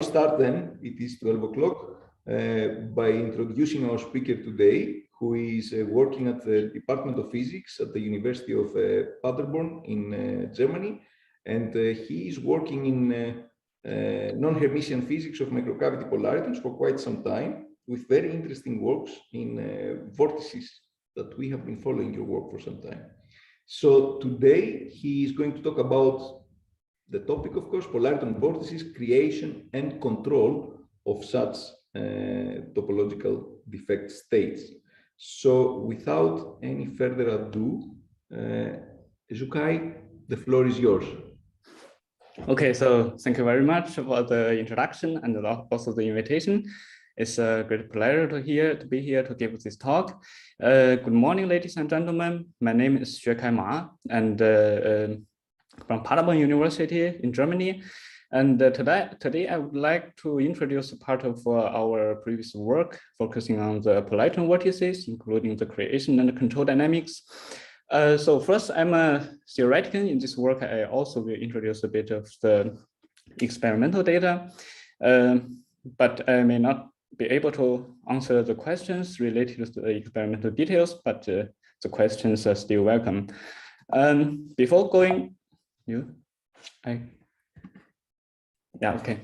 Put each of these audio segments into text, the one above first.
Start then, it is 12 o'clock, by introducing our speaker today, who is working at the Department of Physics at the University of Paderborn in Germany. And he is working in non-Hermitian physics of microcavity polaritons for quite some time, with very interesting works in vortices that we have been following your work for some time. So today he is going to talk about the topic, of course, polariton vortices, creation and control of such topological defect states. So without any further ado, Xuekai, the floor is yours. Okay, so thank you very much for the introduction and also the invitation. It's a great pleasure to be here to give this talk. Good morning, ladies and gentlemen. My name is Xuekai Ma, and from Paderborn University in Germany. And today I would like to introduce a part of our previous work focusing on the polariton vortices, including the creation and the control dynamics. So first, I'm a theoretician. In this work, I also will introduce a bit of the experimental data, but I may not be able to answer the questions related to the experimental details, but the questions are still welcome. Before going, okay.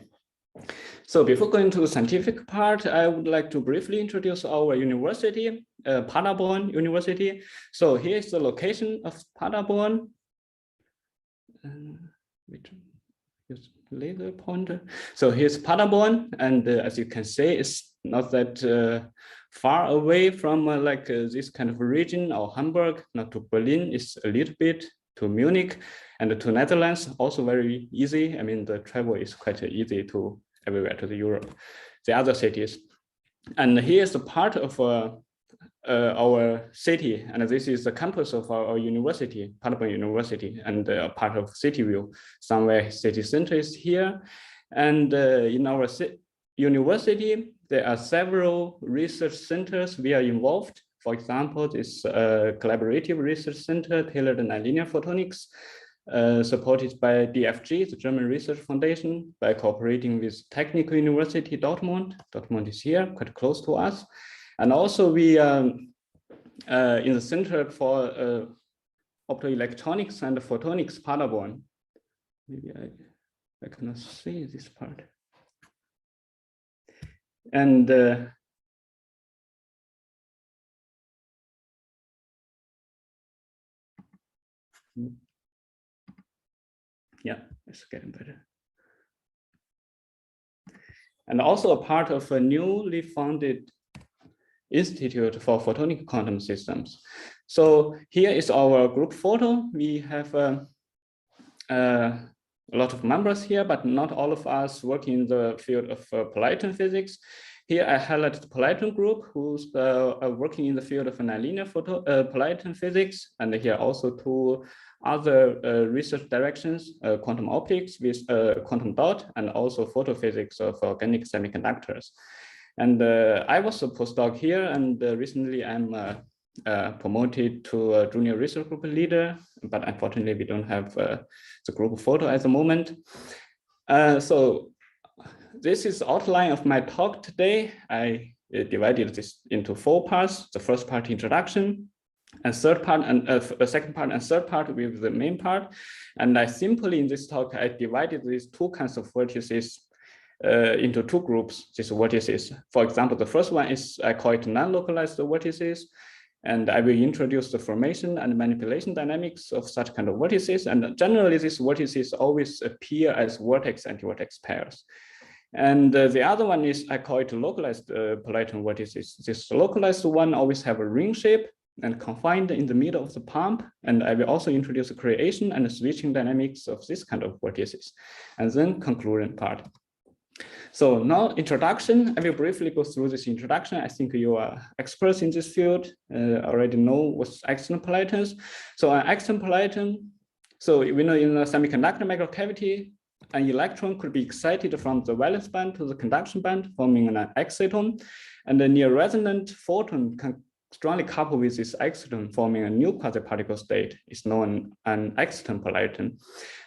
So before going to the scientific part, I would like to briefly introduce our university, Paderborn University. So here is the location of Paderborn. Use laser pointer. So here's Paderborn, and as you can see, it's not that far away from this kind of region, or Hamburg, not to Berlin. It's a little bit to Munich, and to Netherlands, also very easy. I mean, the travel is quite easy to everywhere to the Europe, the other cities. And here's the part of our city, and this is the campus of our university, Paderborn University, and part of city view. Somewhere city center is here. And in our university, there are several research centers we are involved. For example, this collaborative research center tailored nonlinear photonics, supported by DFG, the German Research Foundation, by cooperating with Technical University Dortmund. Dortmund is here, quite close to us. And also we in the Center for Optoelectronics and Photonics, Paderborn. Maybe I cannot see this part. And yeah, it's getting better. And also a part of a newly founded Institute for Photonic Quantum Systems. So here is our group photo. We have a lot of members here, but not all of us work in the field of polariton physics. Here I highlight the polariton group, who's working in the field of nonlinear polariton physics, and here also two other research directions, quantum optics with quantum dot, and also photophysics of organic semiconductors. And I was a postdoc here, and recently I'm promoted to a junior research group leader, but unfortunately we don't have the group photo at the moment. So this is the outline of my talk today. I divided this into 4 parts. The first part, introduction, and third part, and second part and third part with the main part. And I simply in this talk, I divided these 2 kinds of vortices into 2 groups, these vortices. For example, the first one is, I call it non-localized vortices. And I will introduce the formation and manipulation dynamics of such kind of vortices. And generally, these vortices always appear as vortex-antivortex pairs. And the other one is, I call it localized polariton vortices. This localized one always have a ring shape and confined in the middle of the pump. And I will also introduce the creation and the switching dynamics of this kind of vortices. And then conclusion part. So now introduction, I will briefly go through this introduction. I think you are experts in this field, already know what's exciton polaritons. So an exciton polariton, so we know in a semiconductor microcavity, an electron could be excited from the valence band to the conduction band, forming an exciton, and a near resonant photon can strongly couple with this exciton, forming a new quasi-particle state. It's known an exciton polariton.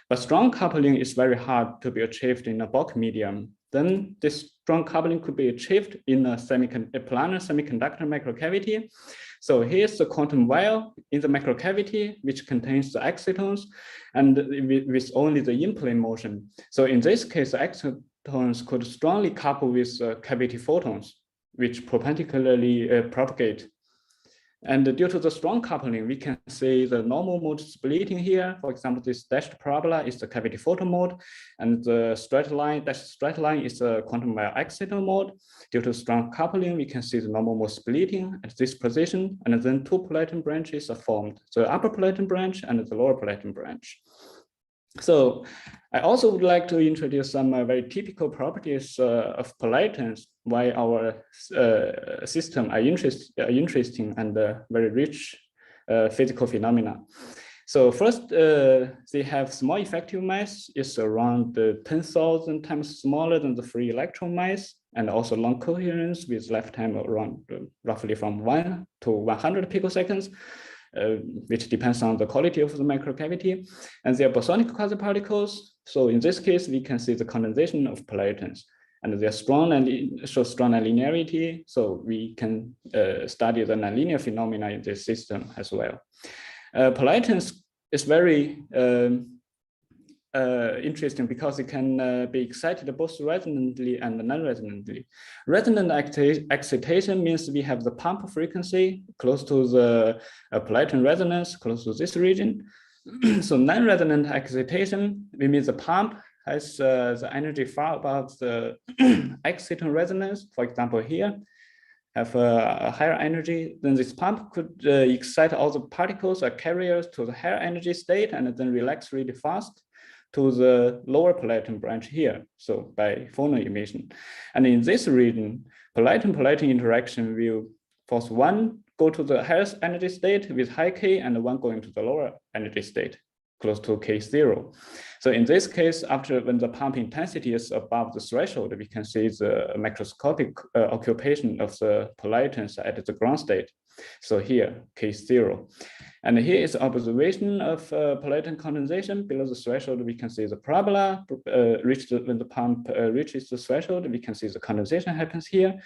But strong coupling is very hard to be achieved in a bulk medium. then this strong coupling could be achieved in a planar semiconductor microcavity. So here's the quantum wire in the microcavity, which contains the excitons and with only the in-plane motion. So in this case, the excitons could strongly couple with cavity photons, which perpendicularly propagate. And due to the strong coupling, we can see the normal mode splitting here. For example, this dashed parabola is the cavity photon mode, and the dashed straight line is the quantum wire exciton mode. Due to strong coupling, we can see the normal mode splitting at this position, and then two Polariton branches are formed, the upper Polariton branch and the lower Polariton branch. So I also would like to introduce some very typical properties of Polaritons, why our system are interesting and very rich physical phenomena. So first, they have small effective mass. It's around 10,000 times smaller than the free electron mass, and also long coherence with lifetime around roughly from 1 to 100 picoseconds. Which depends on the quality of the microcavity, and they are bosonic quasiparticles. So in this case, we can see the condensation of Polaritons, and they are strong and show strong nonlinearity. So we can study the nonlinear phenomena in this system as well. Polaritons is very interesting because it can be excited both resonantly and non-resonantly. Resonant excitation means we have the pump frequency close to the Polariton resonance, close to this region. So non-resonant excitation, we mean the pump has the energy far above the exciton resonance. For example, here, have a higher energy, then this pump could excite all the particles or carriers to the higher energy state and then relax really fast to the lower Polariton branch here, so by phonon emission. And in this region, Polariton-Polariton interaction will force one go to the highest energy state with high K and one going to the lower energy state, close to K0. So in this case, after when the pump intensity is above the threshold, we can see the microscopic occupation of the Polaritons at the ground state. So here, K0. And here is observation of Polariton condensation. Below the threshold, we can see the parabola when the pump reaches the threshold, we can see the condensation happens here.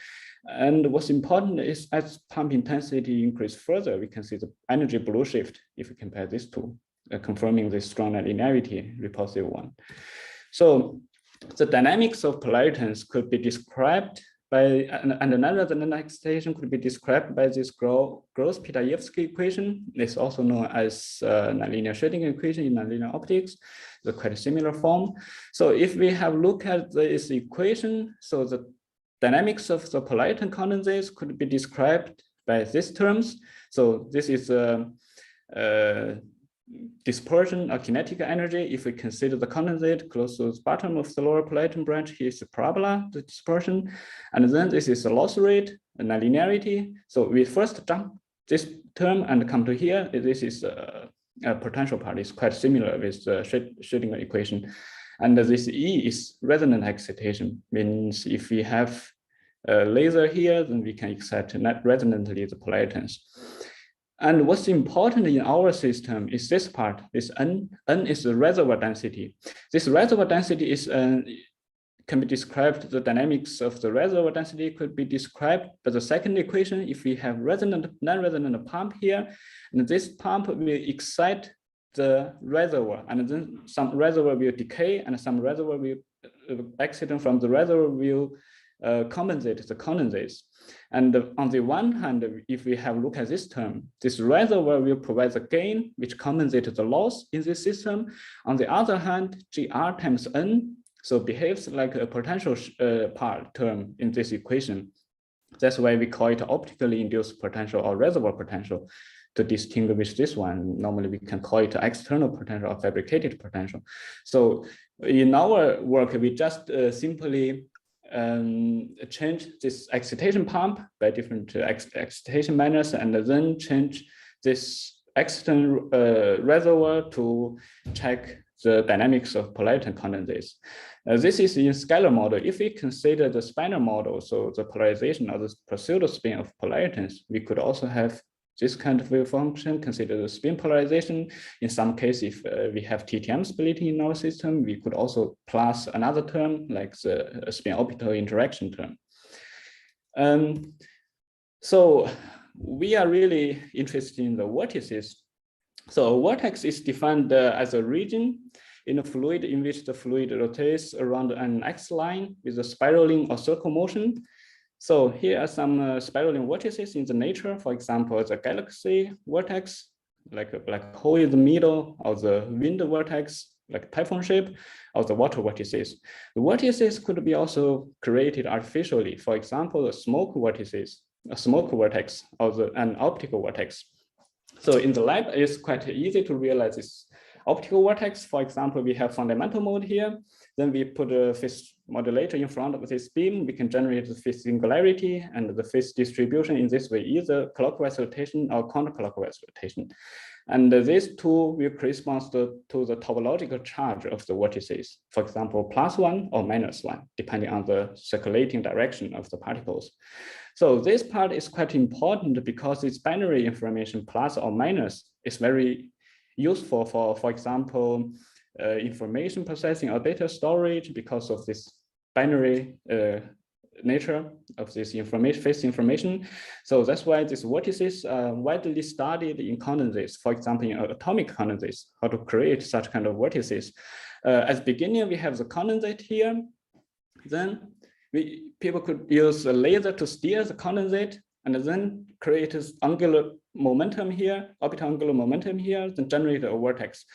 And what's important is as pump intensity increase further, we can see the energy blue shift if we compare these two, confirming the strong linearity, repulsive one. So the dynamics of Polaritons could be described by, and another excitation could be described by this Gross-Pitayevsky equation. It's also known as nonlinear shading equation in nonlinear optics, the quite similar form. So if we have looked at this equation, so the dynamics of the Polariton condensates could be described by these terms. So this is dispersion or kinetic energy. If we consider the condensate close to the bottom of the lower Polariton branch, here's the parabola, the dispersion. And then this is the loss rate, the nonlinearity. So we first jump this term and come to here. This is a potential part. It's quite similar with the Schrödinger equation. And this E is resonant excitation, means if we have a laser here, then we can excite resonantly the Polaritons. And what's important in our system is this part, this N. N is the reservoir density. This reservoir density is can be described, the dynamics of the reservoir density could be described by the second equation. If we have resonant, non-resonant pump here, and this pump will excite the reservoir, and then some reservoir will decay, and some reservoir will excitant from the reservoir will compensate the condensates. And on the one hand, if we have look at this term, this reservoir will provide the gain, which compensates the loss in this system. On the other hand, GR times N, so behaves like a potential part term in this equation. That's why we call it optically induced potential or reservoir potential to distinguish this one. Normally we can call it external potential or fabricated potential. So in our work, we just simply change this excitation pump by different excitation manners, and then change this excitant reservoir to check the dynamics of Polariton condensates. This is in scalar model. If we consider the spinor model, so the polarization of the pseudo spin of Polaritons, we could also have this kind of wave function considered spin polarization. In some cases, if we have TTM splitting in our system, we could also plus another term like the spin orbital interaction term. So we are really interested in the vortices. So a vortex is defined as a region in a fluid in which the fluid rotates around an X line with a spiraling or circle motion. So here are some spiraling vortices in the nature. For example, the galaxy vortex, like a black hole in the middle, or the wind vortex, like typhoon shape, or the water vortices. The vortices could be also created artificially. For example, the smoke vortices, a smoke vortex, or an optical vortex. So in the lab, it's quite easy to realize this optical vortex. For example, we have fundamental mode here. Then we put a phase modulator in front of this beam. We can generate the phase singularity, and the phase distribution in this way, either clockwise rotation or counter-clockwise rotation. And these two will correspond to the topological charge of the vortices. For example, +1 or -1, depending on the circulating direction of the particles. So this part is quite important because its binary information, plus or minus, is very useful for example, information processing or data storage because of this binary nature of this information, phase information. So that's why these vortices are widely studied in condensates, for example, in atomic condensates, how to create such kind of vortices. At the beginning, we have the condensate here. Then people could use a laser to steer the condensate and then create this angular momentum here, orbital angular momentum here, then generate a vortex.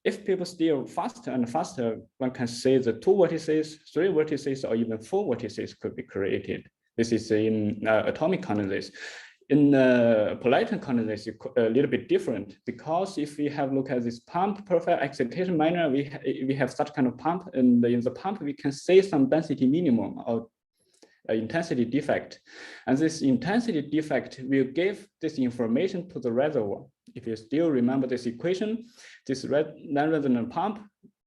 If people steer faster and faster, one can say the 2 vortices, 3 vortices, or even 4 vortices could be created. This is in atomic condensates. In Polariton condensates, it's a little bit different because if we have look at this pump profile excitation minor, we have such kind of pump, and in the pump we can say some density minimum or intensity defect, and this intensity defect will give this information to the reservoir. If you still remember this equation, this non-resonant pump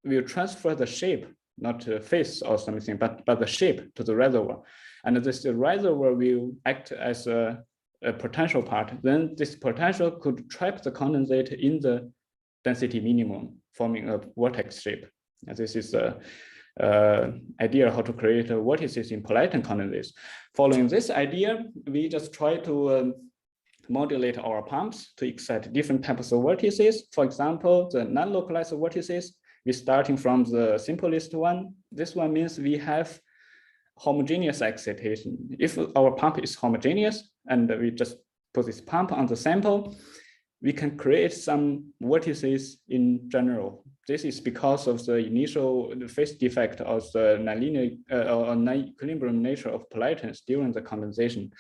will transfer the shape, not phase or something, but the shape to the reservoir, and this reservoir will act as a potential part. Then this potential could trap the condensate in the density minimum, forming a vortex shape. And this is a idea how to create vortices in Polariton condensates. Following this idea, we just try to modulate our pumps to excite different types of vortices. For example, the non-localized vortices, we're starting from the simplest one. This one means we have homogeneous excitation. If our pump is homogeneous and we just put this pump on the sample, we can create some vortices in general. This is because of the initial phase defect of the nonlinear or non-equilibrium nature of polaritons during the condensation.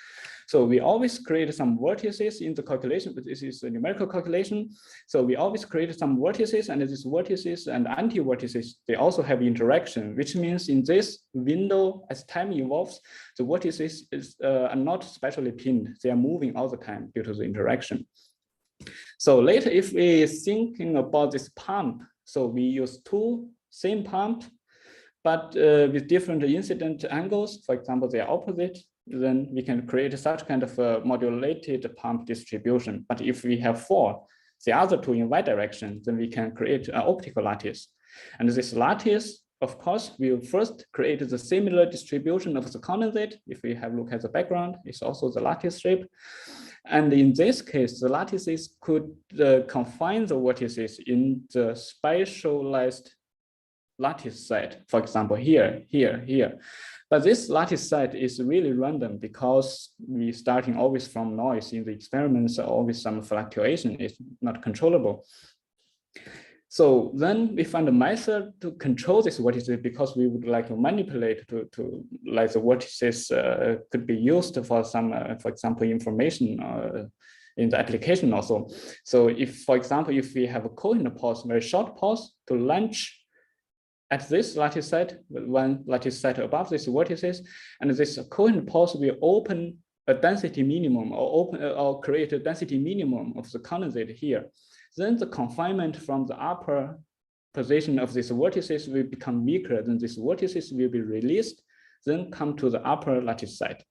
So we always create some vortices in the calculation, but this is a numerical calculation. So we always create some vortices, and these vortices and anti-vortices, they also have interaction, which means in this window, as time evolves, the vortices are not spatially pinned. They are moving all the time due to the interaction. So later, if we're thinking about this pump, so we use 2 same pump, but with different incident angles. For example, they are opposite. Then we can create such kind of a modulated pump distribution. But if we have 4, the other 2 in y direction, then we can create an optical lattice. And this lattice, of course, we will first create the similar distribution of the condensate. If we have a look at the background, it's also the lattice shape. And in this case, the lattices could confine the vortices in the spatialized lattice set. For example, here, here, here. But this lattice set is really random because we starting always from noise in the experiments, always some fluctuation is not controllable. So then we find a method to control this vortices because we would like to manipulate to like the vortices could be used for some, for example, information in the application also. So if, for example, if we have a coherent pulse, very short pulse to launch at this lattice set, one lattice set above this vortices, and this coherent pulse will open a density minimum or create a density minimum of the condensate here. Then the confinement from the upper position of these vortices will become weaker. Then these vortices will be released then come to the upper lattice side.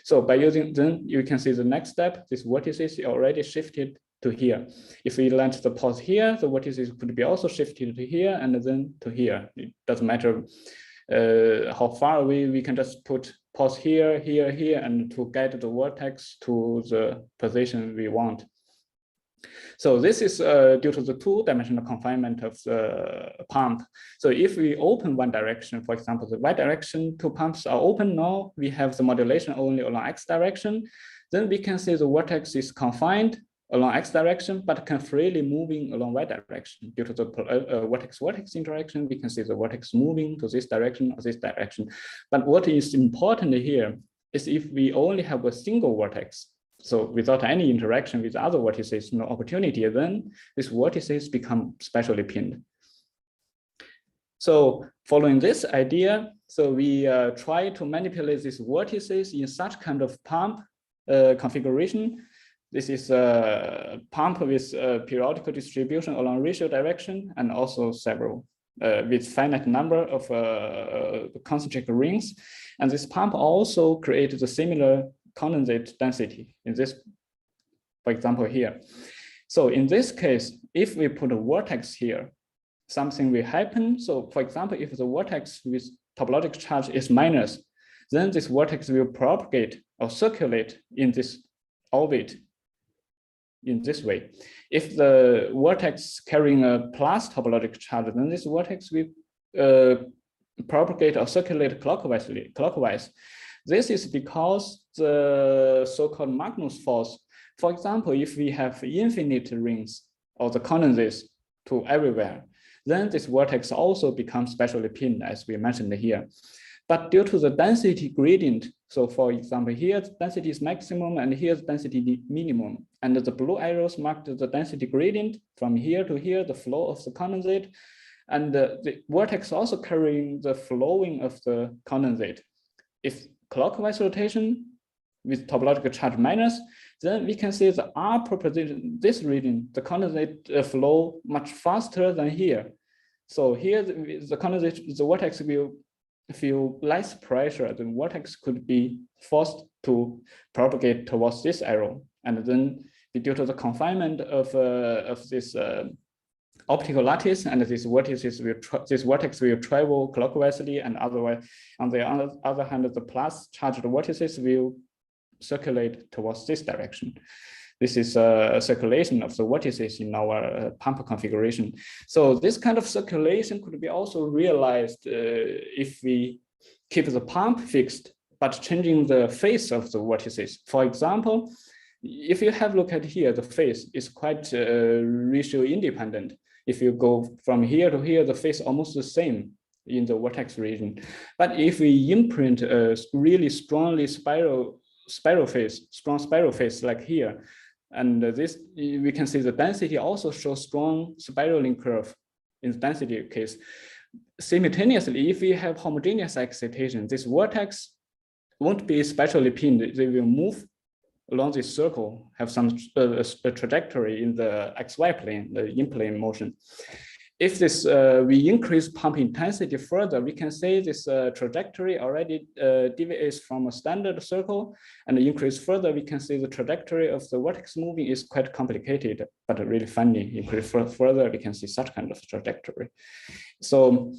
So by using, then you can see the next step, this vortices already shifted to here. If we launch the pulse here, the vortices could be also shifted to here and then to here. It doesn't matter how far away, we can just put pulse here, here, here, and to get the vortex to the position we want. So this is due to the two-dimensional confinement of the pump. So if we open one direction, for example, the y direction, two pumps are open now, we have the modulation only along x direction, then we can see the vortex is confined along x direction, but can freely moving along y direction. Due to the vortex-vortex interaction, we can see the vortex moving to this direction or this direction. But what is important here is if we only have a single vortex, so without any interaction with other vortices, no opportunity, then these vortices become spatially pinned. So following this idea, so we try to manipulate these vortices in such kind of pump configuration. This is a pump with periodical distribution along ratio direction and also several with finite number of concentric rings. And this pump also creates a similar condensate density in this, for example, here. So in this case, if we put a vortex here, something will happen. So for example, if the vortex with topological charge is minus, then this vortex will propagate or circulate in this orbit in this way. If the vortex carrying a plus topological charge, then this vortex will propagate or circulate clockwise. This is because the so-called Magnus force, for example, if we have infinite rings or the condensates to everywhere, then this vortex also becomes spatially pinned, as we mentioned here. But due to the density gradient, so for example, here the density is maximum and here's density minimum, and the blue arrows mark the density gradient from here to here, the flow of the condensate, and the vortex also carrying the flowing of the condensate. If clockwise rotation with topological charge minus, then we can see the upper position, this region, the condensate flow much faster than here. So here the condensate, the vortex will feel less pressure. The vortex could be forced to propagate towards this arrow, and then due to the confinement of this optical lattice, and this vortex will travel clockwise, and otherwise, on the other hand, the plus charged vortices will circulate towards this direction. This is a circulation of the vortices in our pump configuration. So this kind of circulation could be also realized if we keep the pump fixed, but changing the phase of the vortices. For example, if you have a look at here, the phase is quite ratio independent. If you go from here to here, the phase almost the same in the vortex region. But if we imprint a really strongly strong spiral phase like here, and this, we can see the density also shows strong spiraling curve in the density case. Simultaneously, if we have homogeneous excitation, this vortex won't be spatially pinned. They will move along this circle, have some a trajectory in the XY plane, the in-plane motion. If this we increase pump intensity further, we can say this trajectory already deviates from a standard circle, and increase further, we can see the trajectory of the vortex moving is quite complicated, but really funny. Increase further, we can see such kind of trajectory. So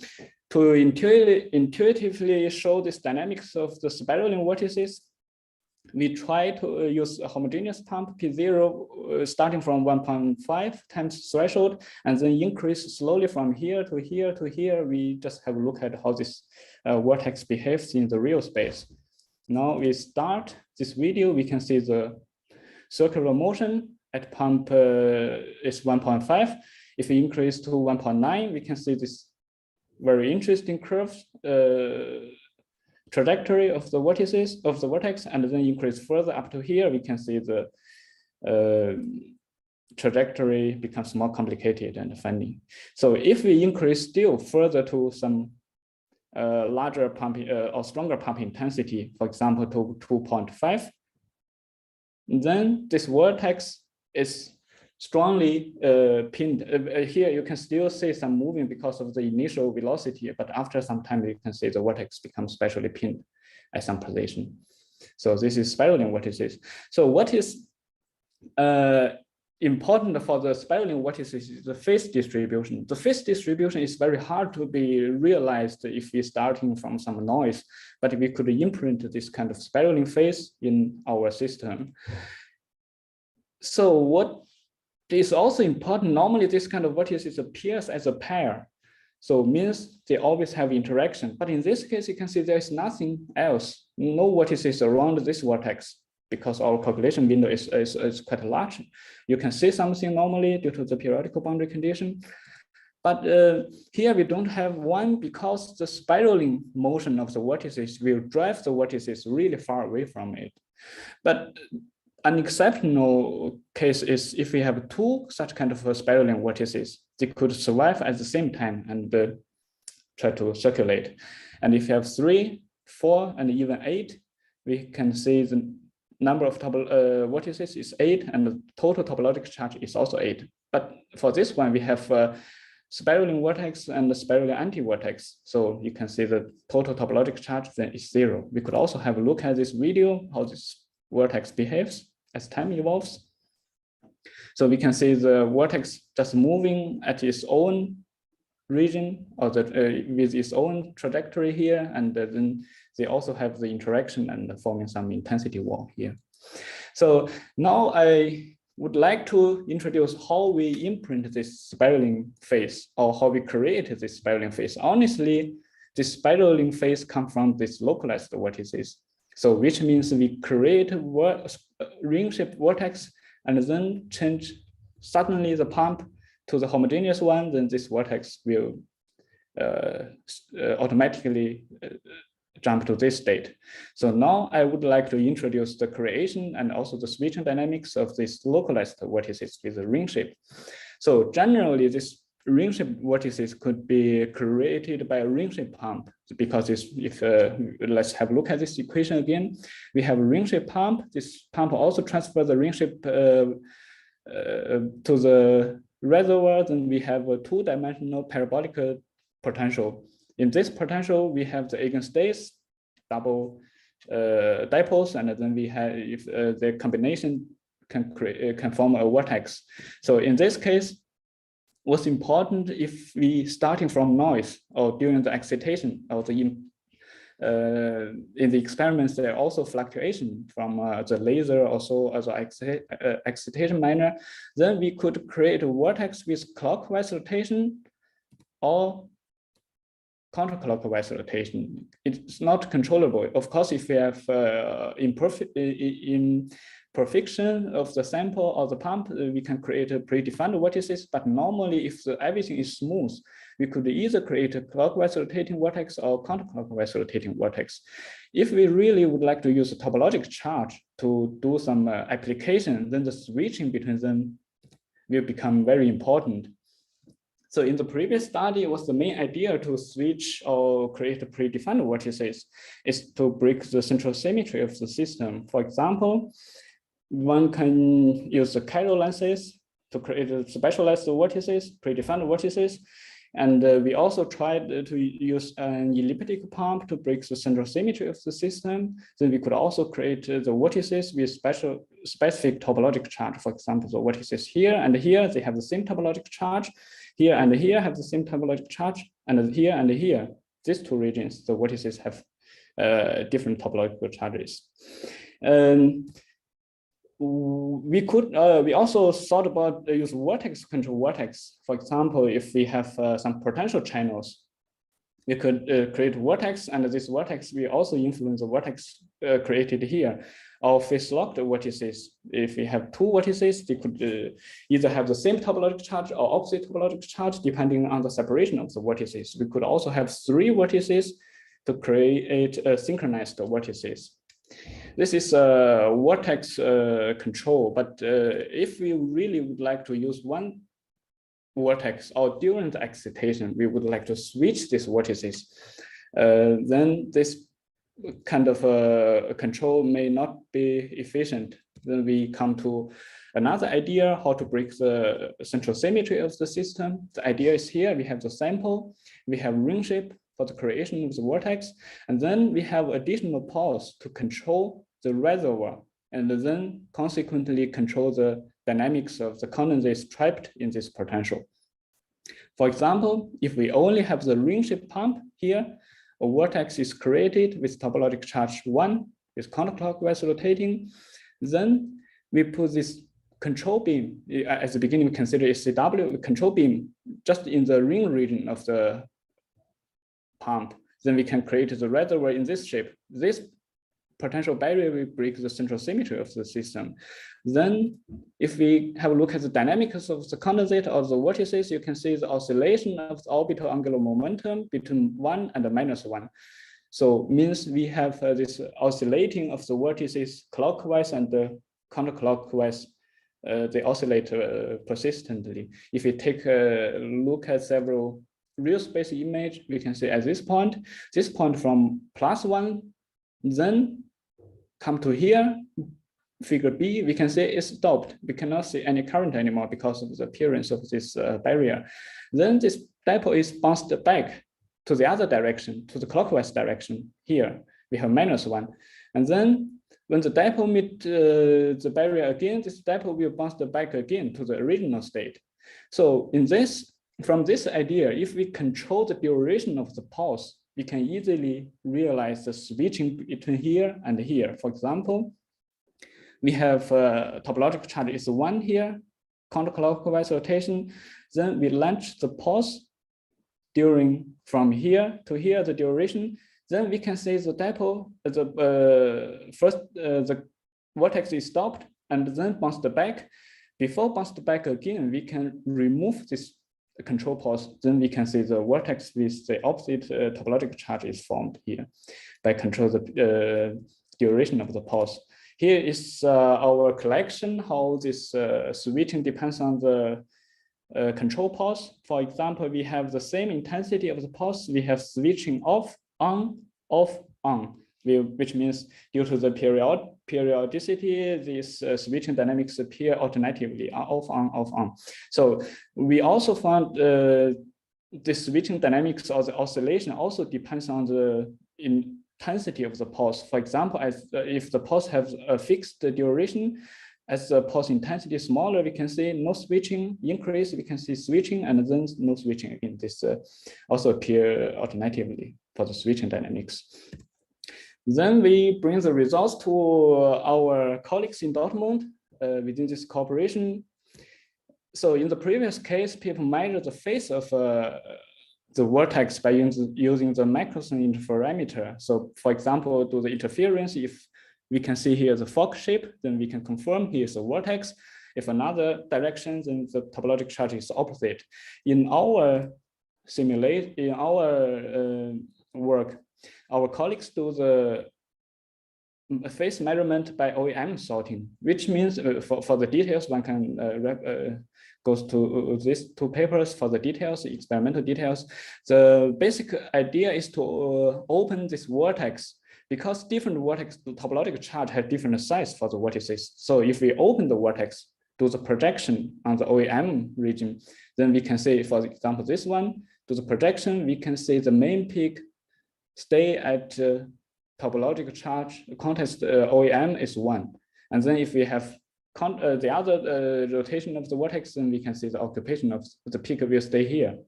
to intuitively show this dynamics of the spiraling vortices, we try to use a homogeneous pump P0 starting from 1.5 times threshold, and then increase slowly from here to here to here. We just have a look at how this vortex behaves in the real space. Now we start this video, we can see the circular motion at pump is 1.5. If we increase to 1.9, we can see this very interesting curve trajectory of the vortices of the vortex, and then increase further up to here, we can see the trajectory becomes more complicated and funny. So if we increase still further to some larger pump or stronger pump intensity, for example, to 2.5, then this vortex is strongly pinned. Here you can still see some moving because of the initial velocity, but after some time you can see the vortex becomes spatially pinned. at some position. So this is spiraling vortices. So what is important for the spiraling vortices is the phase distribution. The phase distribution is very hard to be realized if we're starting from some noise, but we could imprint this kind of spiraling phase in our system. So what is also important, normally this kind of vortices appears as a pair. So it means they always have interaction. But in this case, you can see there's nothing else, no vortices around this vortex, because our calculation window is quite large. You can see something normally due to the periodical boundary condition. But here we don't have one because the spiraling motion of the vortices will drive the vortices really far away from it. But an exceptional case is if we have two such kind of spiraling vortices, they could survive at the same time and try to circulate. And if you have 3, 4, and even 8, we can see the number of vortices is 8, and the total topological charge is also 8. But for this one, we have spiraling vortex and the spiraling anti-vortex. So you can see the total topological charge then is 0. We could also have a look at this video, how this vortex behaves as time evolves. So we can see the vortex just moving at its own region or with its own trajectory here, and then they also have the interaction and forming some intensity wall here. So now I would like to introduce how we imprint this spiraling phase, or how we create this spiraling phase. Honestly, this spiraling phase comes from this localized vortices. So which means we create ring-shaped vortex and then change suddenly the pump to the homogeneous one, then this vortex will automatically jump to this state. So now I would like to introduce the creation and also the switching dynamics of these localized vortices with a ring shape. So generally, this ring shape vortices could be created by a ring shape pump, because let's have a look at this equation again. We have a ring shape pump. This pump also transfers the ring shape to the reservoir. Then we have a 2-dimensional parabolic potential. In this potential, we have the eigenstates, double dipoles, and then we have the combination can form a vortex. So in this case, what's important if we starting from noise or during the excitation or in the experiments, there are also fluctuation from the laser also as an excitation manner, then we could create a vortex with clockwise rotation or counter-clockwise rotation. It's not controllable. Of course, if we have imperfection of the sample or the pump, we can create a predefined vortices. But normally, if everything is smooth, we could either create a clockwise rotating vortex or counter-clockwise rotating vortex. If we really would like to use a topological charge to do some application, then the switching between them will become very important. So in the previous study, was the main idea to switch or create a predefined vortices is to break the central symmetry of the system. For example, one can use the chiral lenses to create a specialized vortices, predefined vortices. And we also tried to use an elliptic pump to break the central symmetry of the system. Then we could also create the vortices with specific topological charge. For example, the vortices here and here, they have the same topological charge. Here and here have the same topological charge, and here, these two regions, the vortices have different topological charges. We also thought about use vortex control vortex. For example, if we have some potential channels, we could create vortex, and this vortex will also influence the vortex created here. Or phase-locked vortices, if we have two vortices, they could either have the same topological charge or opposite topological charge, depending on the separation of the vortices. We could also have 3 vortices to create synchronized vortices. This is a vortex control, but if we really would like to use one vortex or during the excitation, we would like to switch these vortices, then this kind of control may not be efficient. Then we come to another idea, how to break the central symmetry of the system. The idea is here, we have the sample, we have ring shape, for the creation of the vortex. And then we have additional pulse to control the reservoir, and then consequently control the dynamics of the condensates trapped in this potential. For example, if we only have the ring-shaped pump here, a vortex is created with topological charge 1, with counterclockwise rotating. Then we put this control beam, at the beginning we consider it CW, control beam just in the ring region of the pump. Then we can create the reservoir in this shape. This potential barrier will break the central symmetry of the system. Then if we have a look at the dynamics of the condensate or the vortices, you can see the oscillation of the orbital angular momentum between 1 and -1. So means we have this oscillating of the vortices clockwise and counterclockwise. They oscillate persistently. If we take a look at several real space image, we can see at this point from +1, then come to here, figure B, we can say it's stopped. We cannot see any current anymore because of the appearance of this barrier. Then this dipole is bounced back to the other direction, to the clockwise direction. Here we have -1. And then when the dipole meet the barrier again, this dipole will bounce back again to the original state. So in this, from this idea, if we control the duration of the pulse, we can easily realize the switching between here and here. For example, we have topological charge is 1 here, counterclockwise rotation. Then we launch the pulse during from here to here, the duration. Then we can say the dipole, the vortex is stopped and then bounced back. Before bounced back again, we can remove this control pulse. Then we can see the vortex with the opposite topological charge is formed here by control the duration of the pulse. Here is our collection, how this switching depends on the control pulse. For example, we have the same intensity of the pulse. We have switching off, on, which means due to the periodicity, these switching dynamics appear alternatively, off, on. So we also found the switching dynamics or the oscillation also depends on the intensity of the pulse. For example, if the pulse has a fixed duration, as the pulse intensity is smaller, we can see no switching increase, we can see switching and then no switching again. This also appear alternatively for the switching dynamics. Then we bring the results to our colleagues in Dortmund within this cooperation. So in the previous case, people measured the phase of the vortex by using the microscopic interferometer. So for example, do the interference, if we can see here the fork shape, then we can confirm here's a vortex. If another direction, then the topological charge is opposite. In our work, our colleagues do the phase measurement by OEM sorting, which means for the details, one can goes to these two papers for the details, experimental details. The basic idea is to open this vortex because different vortex topological charge have different size for the vortices. So if we open the vortex, do the projection on the OEM region, then we can say, for example, this one, do the projection, we can say the main peak stay at topological charge, quantized OEM is 1. And then if we have the other rotation of the vortex, then we can see the occupation of the peak will stay here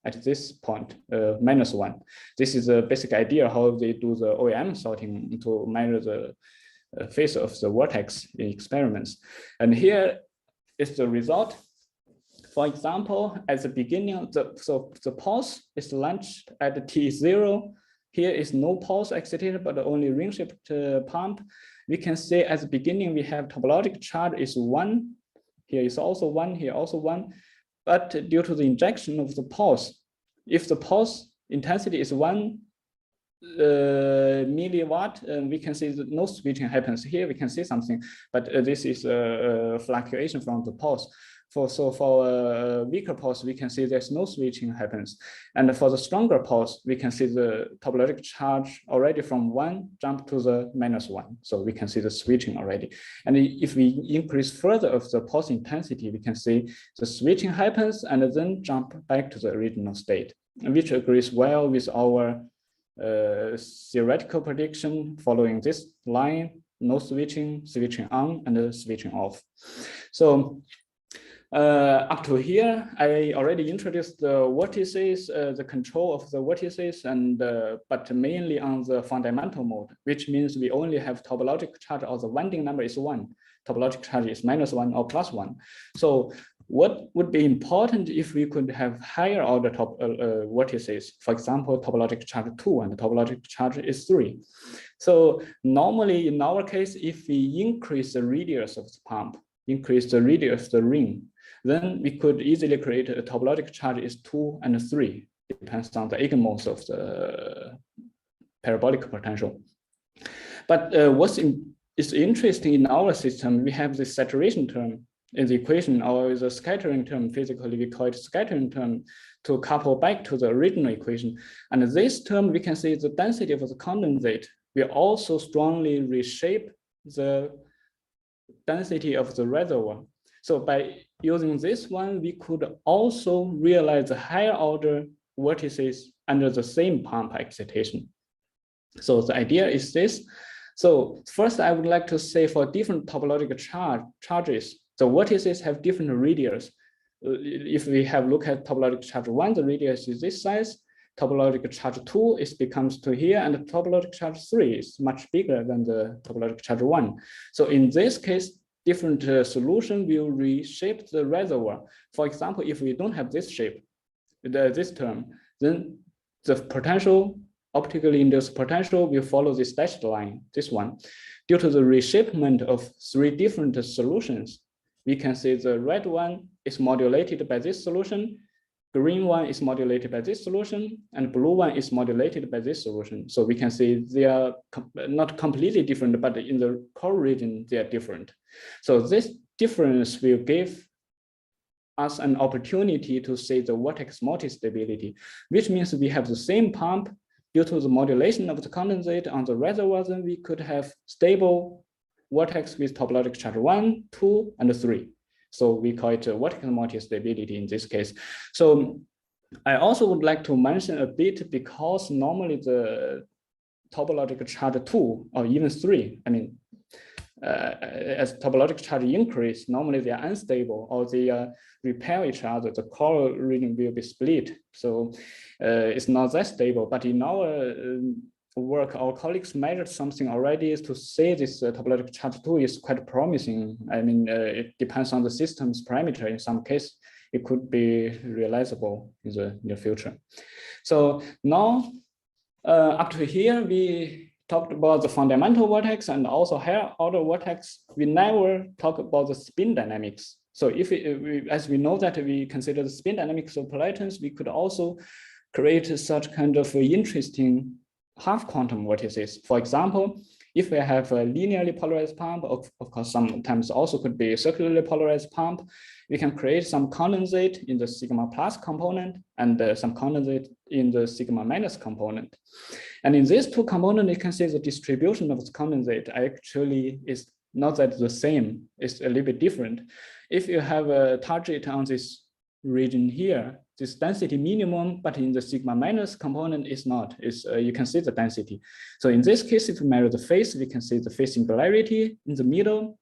at this point, -1. This is a basic idea how they do the OEM sorting to measure the phase of the vortex in experiments. And here is the result. For example, at the beginning, the pulse is launched at T0. Here is no pulse excitation, but only ring-shaped pump. We can say at the beginning, we have topological charge is 1. Here is also 1, here also 1. But due to the injection of the pulse, if the pulse intensity is 1 milliwatt, we can see that no switching happens. Here we can see something, but this is a fluctuation from the pulse. For a weaker pulse, we can see there's no switching happens. And for the stronger pulse, we can see the topological charge already from 1 jump to the -1. So we can see the switching already. And if we increase further of the pulse intensity, we can see the switching happens and then jump back to the original state. which agrees well with our theoretical prediction following this line: no switching, switching on, and switching off. So up to here, I already introduced the vortices, the control of the vortices, and but mainly on the fundamental mode, which means we only have topological charge, or the winding number is 1. Topological charge is -1 or +1. So what would be important if we could have higher order vortices? For example, topological charge 2 and topological charge is 3. So normally in our case, if we increase the radius of the pump, increase the radius of the ring, then we could easily create a topological charge is 2 and 3, depends on the eigenmodes of the parabolic potential. But is interesting in our system, we have the saturation term in the equation, or the scattering term. Physically, we call it scattering term, to couple back to the original equation. And this term, we can see the density of the condensate will also strongly reshape the density of the reservoir. So by using this one, we could also realize the higher order vortices under the same pump excitation. So the idea is this. So first, I would like to say for different topological charges, the vortices have different radius. If we have look at topological charge 1, the radius is this size. Topological charge 2 becomes to here, and topological charge 3 is much bigger than the topological charge 1. So in this case, different solution will reshape the reservoir. For example, if we don't have this shape, this term, then the potential, optically induced potential, will follow this dashed line, this one. Due to the reshapement of 3 different solutions, we can see the red one is modulated by this solution, green one is modulated by this solution, and blue one is modulated by this solution. So we can see they are not completely different, but in the core region, they are different. So this difference will give us an opportunity to see the vortex multi-stability, which means we have the same pump. Due to the modulation of the condensate on the reservoir, then we could have stable vortex with topological charge 1, 2, and 3. So we call it vortex multi-stability in this case. So I also would like to mention a bit, because normally the topological charge 2 or even 3, I mean, as topological charge increase, normally they are unstable or they repel each other. The core region will be split. So it's not that stable. But in our work, our colleagues measured something already to say this topological charge 2 is quite promising. I mean, it depends on the system's parameter. In some case, it could be realizable in the near future. So now, up to here, we talked about the fundamental vortex and also higher order vortex. We never talk about the spin dynamics. So if as we know that we consider the spin dynamics of polaritons, we could also create such kind of interesting half quantum vortices. For example, if we have a linearly polarized pump, of course, sometimes also could be a circularly polarized pump, we can create some condensate in the sigma plus component and some condensate in the sigma minus component. And in these 2 components, you can see the distribution of the condensate actually is not that the same, it's a little bit different. If you have a target on this region here, this density minimum, but in the sigma minus component is not. You can see the density. So in this case, if we measure the phase, we can see the phase singularity in the middle.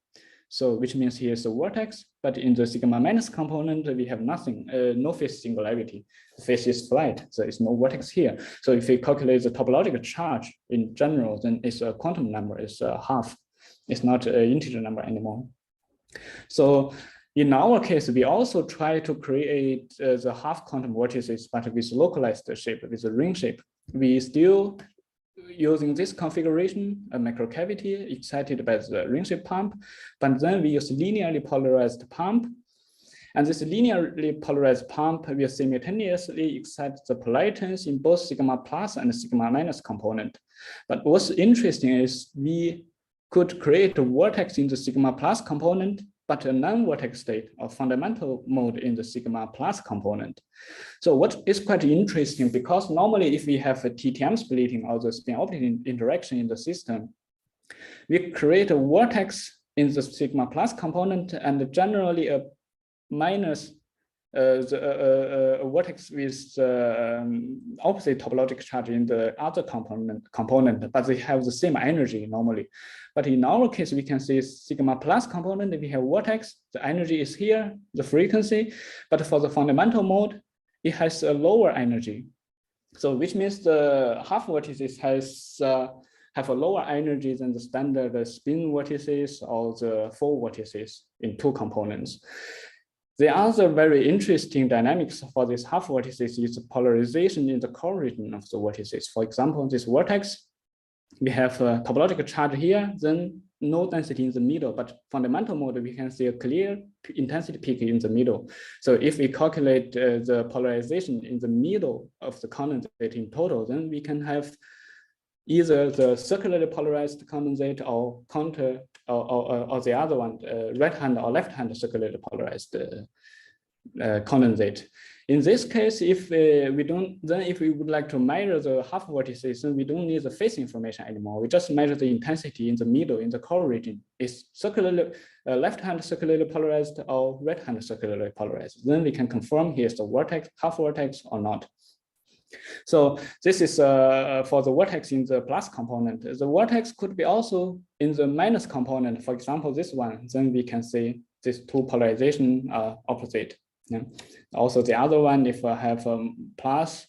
So which means here's a vortex, but in the sigma minus component, we have nothing, no phase singularity. The phase is flat, so it's no vortex here. So if we calculate the topological charge in general, then it's a quantum number, it's a half. It's not an integer number anymore. So in our case, we also try to create the half quantum vortices, but with localized shape, with a ring shape. We still using this configuration, a microcavity excited by the ring shape pump, but then we use linearly polarized pump. And this linearly polarized pump will simultaneously excite the polaritons in both sigma plus and sigma minus component. But what's interesting is we could create a vortex in the sigma plus component, but a non-vortex state or fundamental mode in the sigma plus component. So what is quite interesting, because normally if we have a TTM splitting or the spin-optic interaction in the system, we create a vortex in the sigma plus component and generally a minus a vortex with opposite topological charge in the other component, but they have the same energy normally. But in our case, we can see sigma plus component, we have vortex, the energy is here, the frequency, but for the fundamental mode, it has a lower energy. So which means the half vortices have a lower energy than the standard spin vortices or the full vortices in two components. The other very interesting dynamics for these half vortices is the polarization in the core region of the vortices. For example, this vortex, we have a topological charge here, then no density in the middle, but fundamental mode, we can see a clear intensity peak in the middle. So if we calculate the polarization in the middle of the condensate in total, then we can have either the circularly polarized condensate or or the other one, right hand or left hand circularly polarized condensate. In this case, if if we would like to measure the half vortices, then we don't need the phase information anymore. We just measure the intensity in the middle, in the core region. Is circularly left hand circularly polarized or right hand circularly polarized? Then we can confirm here's the vortex, half vortex or not. So this is for the vortex in the plus component. The vortex could be also in the minus component. For example, this one, then we can see these two polarization are opposite. Yeah. Also the other one, if I have a plus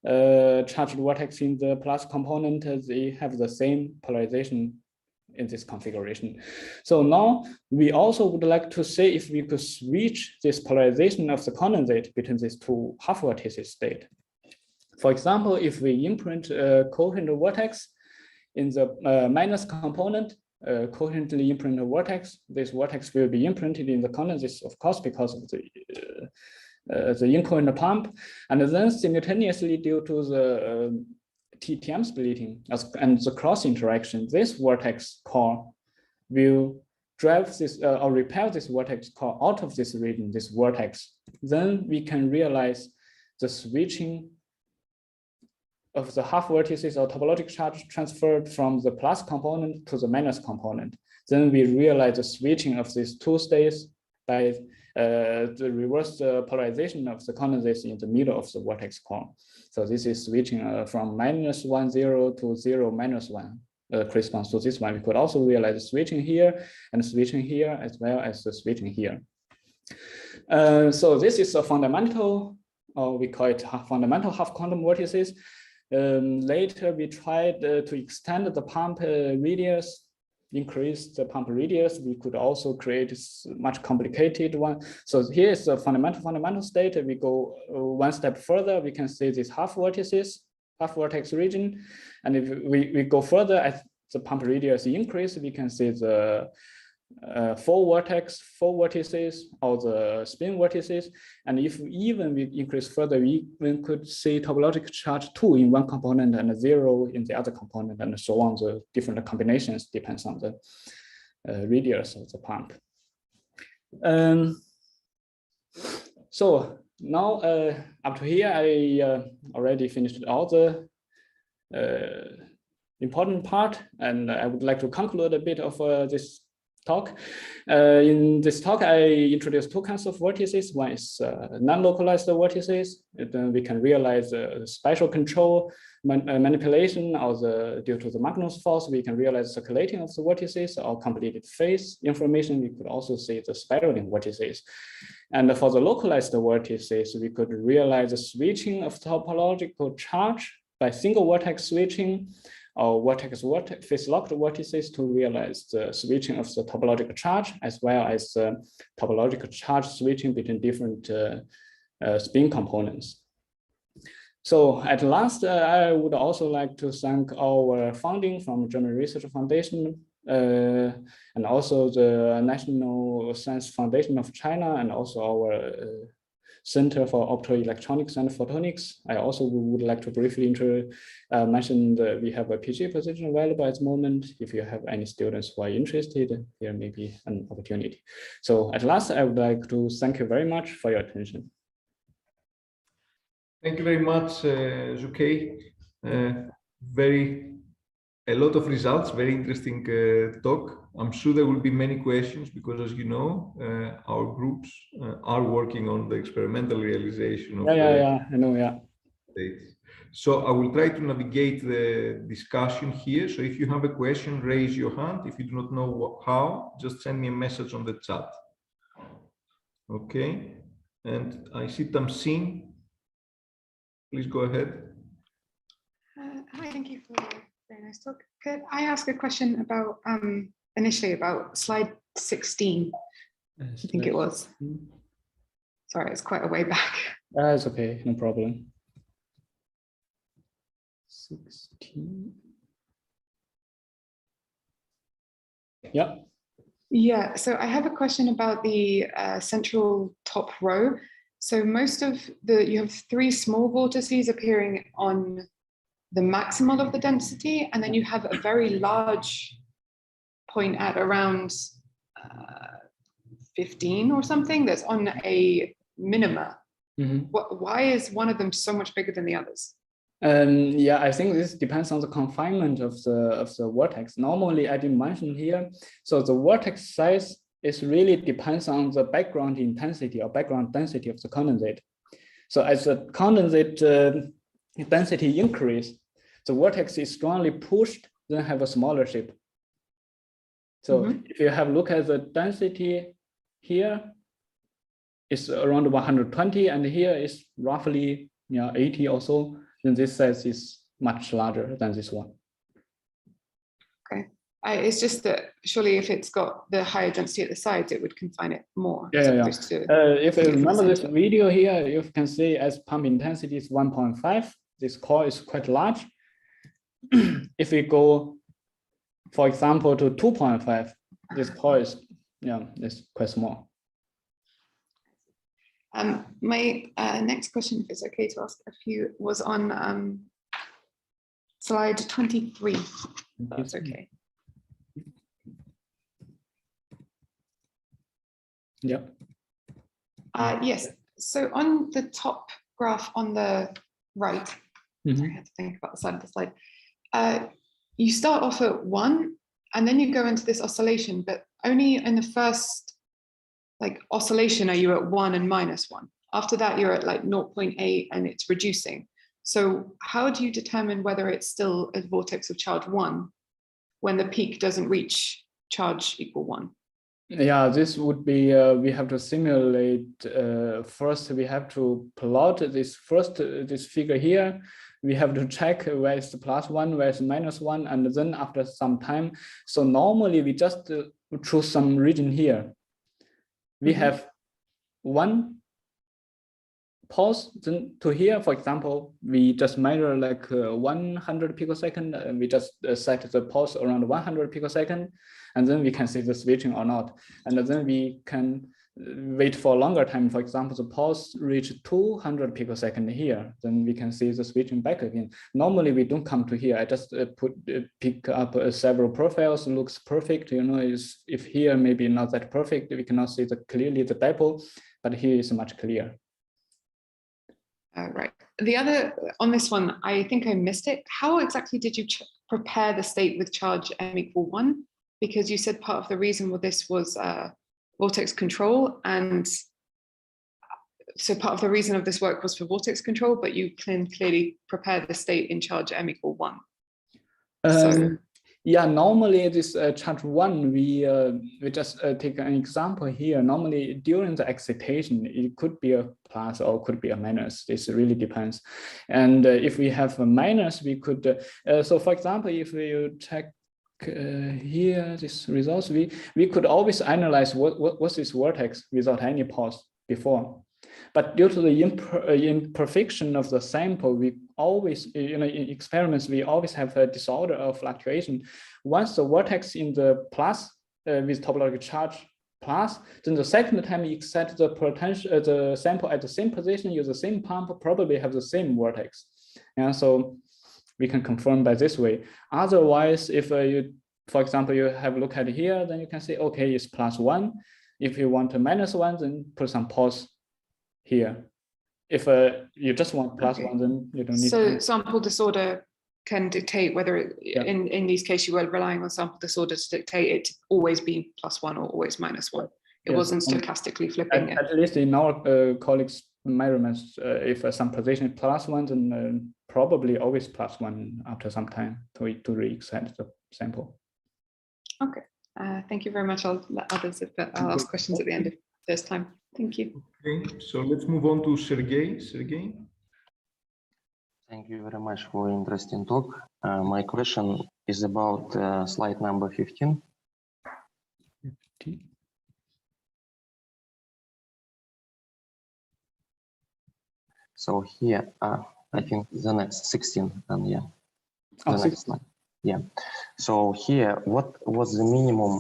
charged vortex in the plus component, they have the same polarization in this configuration. So now we also would like to say if we could switch this polarization of the condensate between these two half vortices state. For example, if we imprint a coherent vortex in the minus component, coherently imprint a vortex, this vortex will be imprinted in the condensates, of course, because of the incoherent pump, and then simultaneously due to the TTM splitting and the cross interaction, this vortex core will drive this or repel this vortex core out of this region, this vortex. Then we can realize the switching of the half vortices or topological charge transferred from the plus component to the minus component. Then we realize the switching of these two states by the reverse polarization of the condensates in the middle of the vortex core. So this is switching from -1, 0 to 0, -1 corresponds to this one. We could also realize the switching here and switching here as well as the switching here. So this is a fundamental, or we call it fundamental half quantum vortices. Later, we tried to extend the pump radius, increase the pump radius. We could also create a much complicated one. So here is the fundamental state. We go one step further, we can see these half vortices, half vortex region. And if we go further, as the pump radius increase, we can see the full vortices, or the spin vortices. And if even we increase further, we could see topological charge 2 in one component and 0 in the other component, and so on. The different combinations depends on the radius of the pump. So now up to here, I already finished all the important part, and I would like to conclude a bit of this talk. In this talk, I introduced two kinds of vortices. One is non-localized vortices. Then we can realize spatial control manipulation, or due to the Magnus force, we can realize circulating of the vortices or completed phase information. We could also see the spiraling vortices. And for the localized vortices, we could realize the switching of topological charge by single vortex switching, or vortex phase locked vortices to realize the switching of the topological charge, as well as topological charge switching between different spin components. So at last, I would also like to thank our funding from German Research Foundation, and also the National Science Foundation of China, and also our Center for Optoelectronics and Photonics. I also would like to briefly mention that we have a PhD position available at the moment. If you have any students who are interested, there may be an opportunity. So at last, I would like to thank you very much for your attention. Thank you very much, Xuekai. Very a lot of results, very interesting talk. I'm sure there will be many questions because, as you know, our groups are working on the experimental realization of I know, yeah. States. So I will try to navigate the discussion here. So if you have a question, raise your hand. If you do not know how, just send me a message on the chat. Okay. And I see Tamsin. Please go ahead. Hi, thank you for a very nice talk. Could I ask a question about initially about slide 16? I think it was. Sorry, it's quite a way back. It's okay, no problem. 16. Yeah. Yeah, so I have a question about the central top row. So most of you have 3 small vortices appearing on the maximal of the density, and then you have a very large point at around 15 or something that's on a minima. Why is one of them so much bigger than the others? Yeah, I think this depends on the confinement of the vortex. Normally, I didn't mention here. So the vortex size is really depends on the background intensity or background density of the condensate. So as the condensate density increase, the vortex is strongly pushed, then have a smaller shape. So if you have a look at the density here, it's around 120, and here is roughly 80 or so. Then this size is much larger than this one. Okay, it's just that surely if it's got the higher density at the sides, it would confine it more. If you remember this video here, you can see as pump intensity is 1.5, this core is quite large. If we go, for example, to 2.5, this core is quite small. My next question, if it's okay to ask a few, was on slide 23. That's okay. Yeah. Yes. So on the top graph on the right, sorry, I had to think about the side of the slide. You start off at 1, and then you go into this oscillation, but only in the first oscillation are you at 1 and -1. After that, you're at like 0.8 and it's reducing. So how do you determine whether it's still a vortex of charge 1 when the peak doesn't reach charge equal 1? Yeah, this would be, we have to simulate, first we have to plot this figure here. We have to check where is the +1, where is -1, and then after some time. So normally we just choose some region here. We have 1 pulse, then to here, for example, we just measure like 100 picosecond, and we just set the pulse around 100 picosecond, and then we can see the switching or not. And then we can wait for a longer time. For example, the pulse reach 200 picosecond here, then we can see the switching back again. Normally we don't come to here. I just pick up several profiles, looks perfect. If here maybe not that perfect, we cannot see clearly the dipole, but here is much clearer. Right. The other, on this one, I think I missed it. How exactly did you prepare the state with charge m equal 1? Because you said part of the reason for this was vortex control, and so part of the reason of this work was for vortex control, but you can clearly prepare the state in charge m equal 1. Yeah, normally this charge 1, we just take an example here. Normally during the excitation, it could be a plus or could be a minus. This really depends. And if we have a minus, we could, so for example, if you check here, this results, we could always analyze what's this vortex without any pause before. But due to the imperfection of the sample, we always, in experiments, we always have a disorder of fluctuation. Once the vortex in the plus with topological charge plus, then the second time you set the potential, the sample at the same position, use the same pump, probably have the same vortex. And so we can confirm by this way. Otherwise, if you, for example, you have a look at here, then you can say, okay, it's +1. If you want a -1, then put some pause here. If you just want +1, then you don't need So sample disorder can dictate whether in these cases you were relying on sample disorder to dictate it to always be +1 or always -1. It wasn't stochastically flipping it. At least in our colleagues' measurements, if some position is +1, then probably always +1 after some time to re-excite the sample. Okay, thank you very much. I'll let others, I'll ask questions at the end of this time. Thank you. Okay, so let's move on to Sergey. Sergey. Thank you very much for interesting talk. My question is about slide number 15. So here, I think the next 16, and yeah, the next slide. Yeah. So here, what was the minimum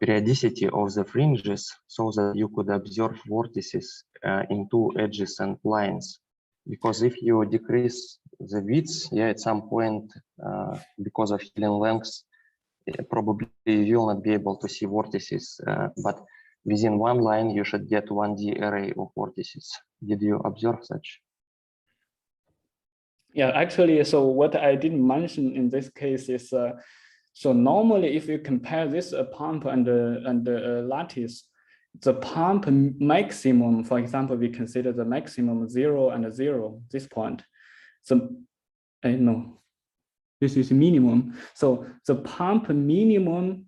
periodicity of the fringes so that you could observe vortices in two edges and lines? Because if you decrease the width, yeah, at some point, because of healing lengths, probably you will not be able to see vortices, but within one line, you should get 1D array of vortices. Did you observe such? Yeah, actually, so what I didn't mention in this case is, so normally if you compare this pump and lattice, the pump maximum, for example, we consider the maximum 0 and 0, this point. So, no, this is minimum. So the pump minimum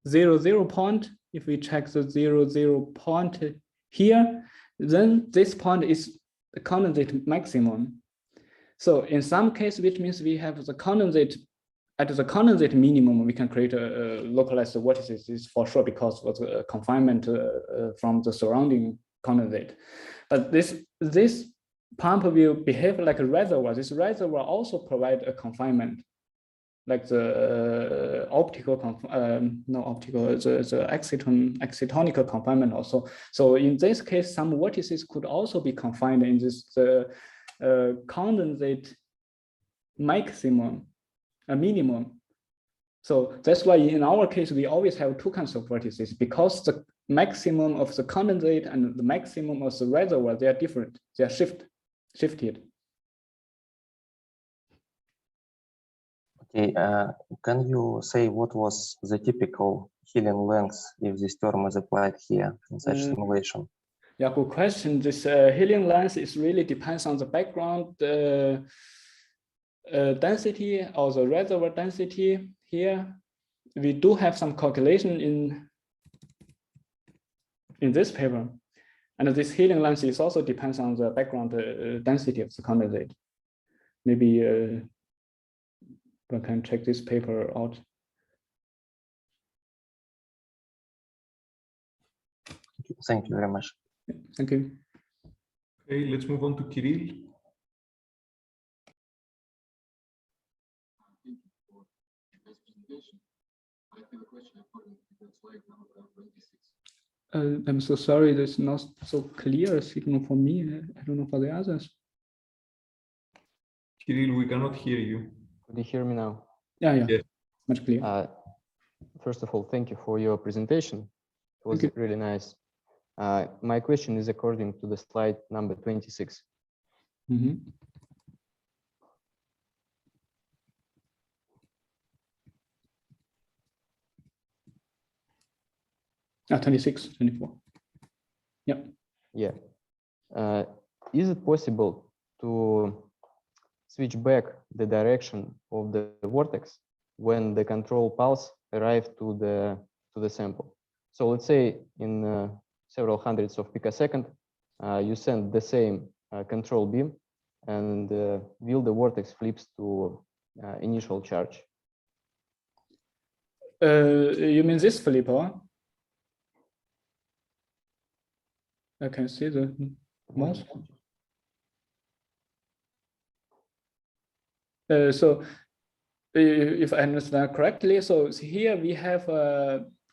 0, 0 point, if we check the 0, 0 point here, then this point is the condensate maximum. So in some case, which means we have the condensate, at the condensate minimum, we can create a localized vortices, is for sure because of the confinement from the surrounding condensate. But this pump will behave like a reservoir. This reservoir also provide a confinement, like the optical, the excitonical confinement also. So in this case, some vortices could also be confined in this condensate maximum, a minimum. So that's why in our case, we always have two kinds of vortices, because the maximum of the condensate and the maximum of the reservoir, they are different, they are shifted. Okay, can you say what was the typical healing length if this term is applied here in such simulation? Yeah, good question. This healing length is really depends on the background density or the reservoir density. Here, we do have some calculation in this paper, and this healing length is also depends on the background density of the condensate. Maybe we can check this paper out. Thank you very much. Thank you. Okay, let's move on to Kirill. I have a question according to the slide number 26. I'm so sorry, there's not so clear a signal for me. I don't know for the others. Kirill, we cannot hear you. Could you hear me now? Yeah, yes. Much clearer. First of all, thank you for your presentation. It was really nice. My question is according to the slide number 26. Mm-hmm. Ah, 26, 24. Yeah. Yeah. Is it possible to switch back the direction of the vortex when the control pulse arrives to the sample? So let's say in several hundreds of picosecond, you send the same control beam, and will the vortex flips to initial charge? You mean this flipper? I can see the mouse. So if I understand correctly, so here we have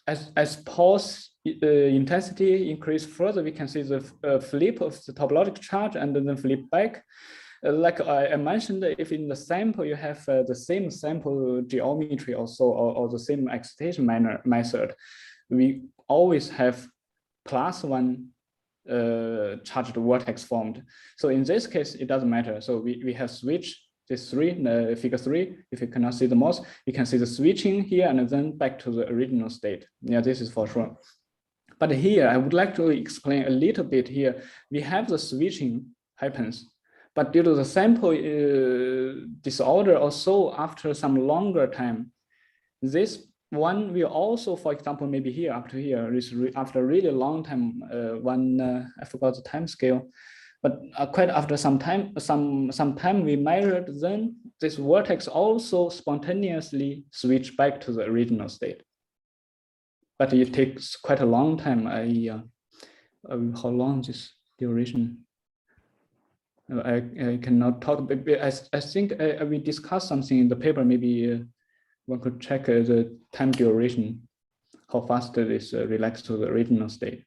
as pulse intensity increase further, we can see the flip of the topological charge and then flip back. Like I mentioned, if in the sample you have the same sample geometry also, or the same excitation method, we always have +1 charged vortex formed. So in this case, it doesn't matter. So we have switched this figure 3. If you cannot see the mouse, you can see the switching here and then back to the original state. Yeah, this is for sure. But here, I would like to explain a little bit here. We have the switching happens, but due to the sample disorder or so, after some longer time, this one will also, for example, maybe here up to here, after a really long time, I forgot the time scale, but quite after some time, we measured, then this vortex also spontaneously switch back to the original state. But it takes quite a long time. How long this duration? I cannot talk. I think we discussed something in the paper. Maybe one could check the time duration, how fast it is relaxed to the original state.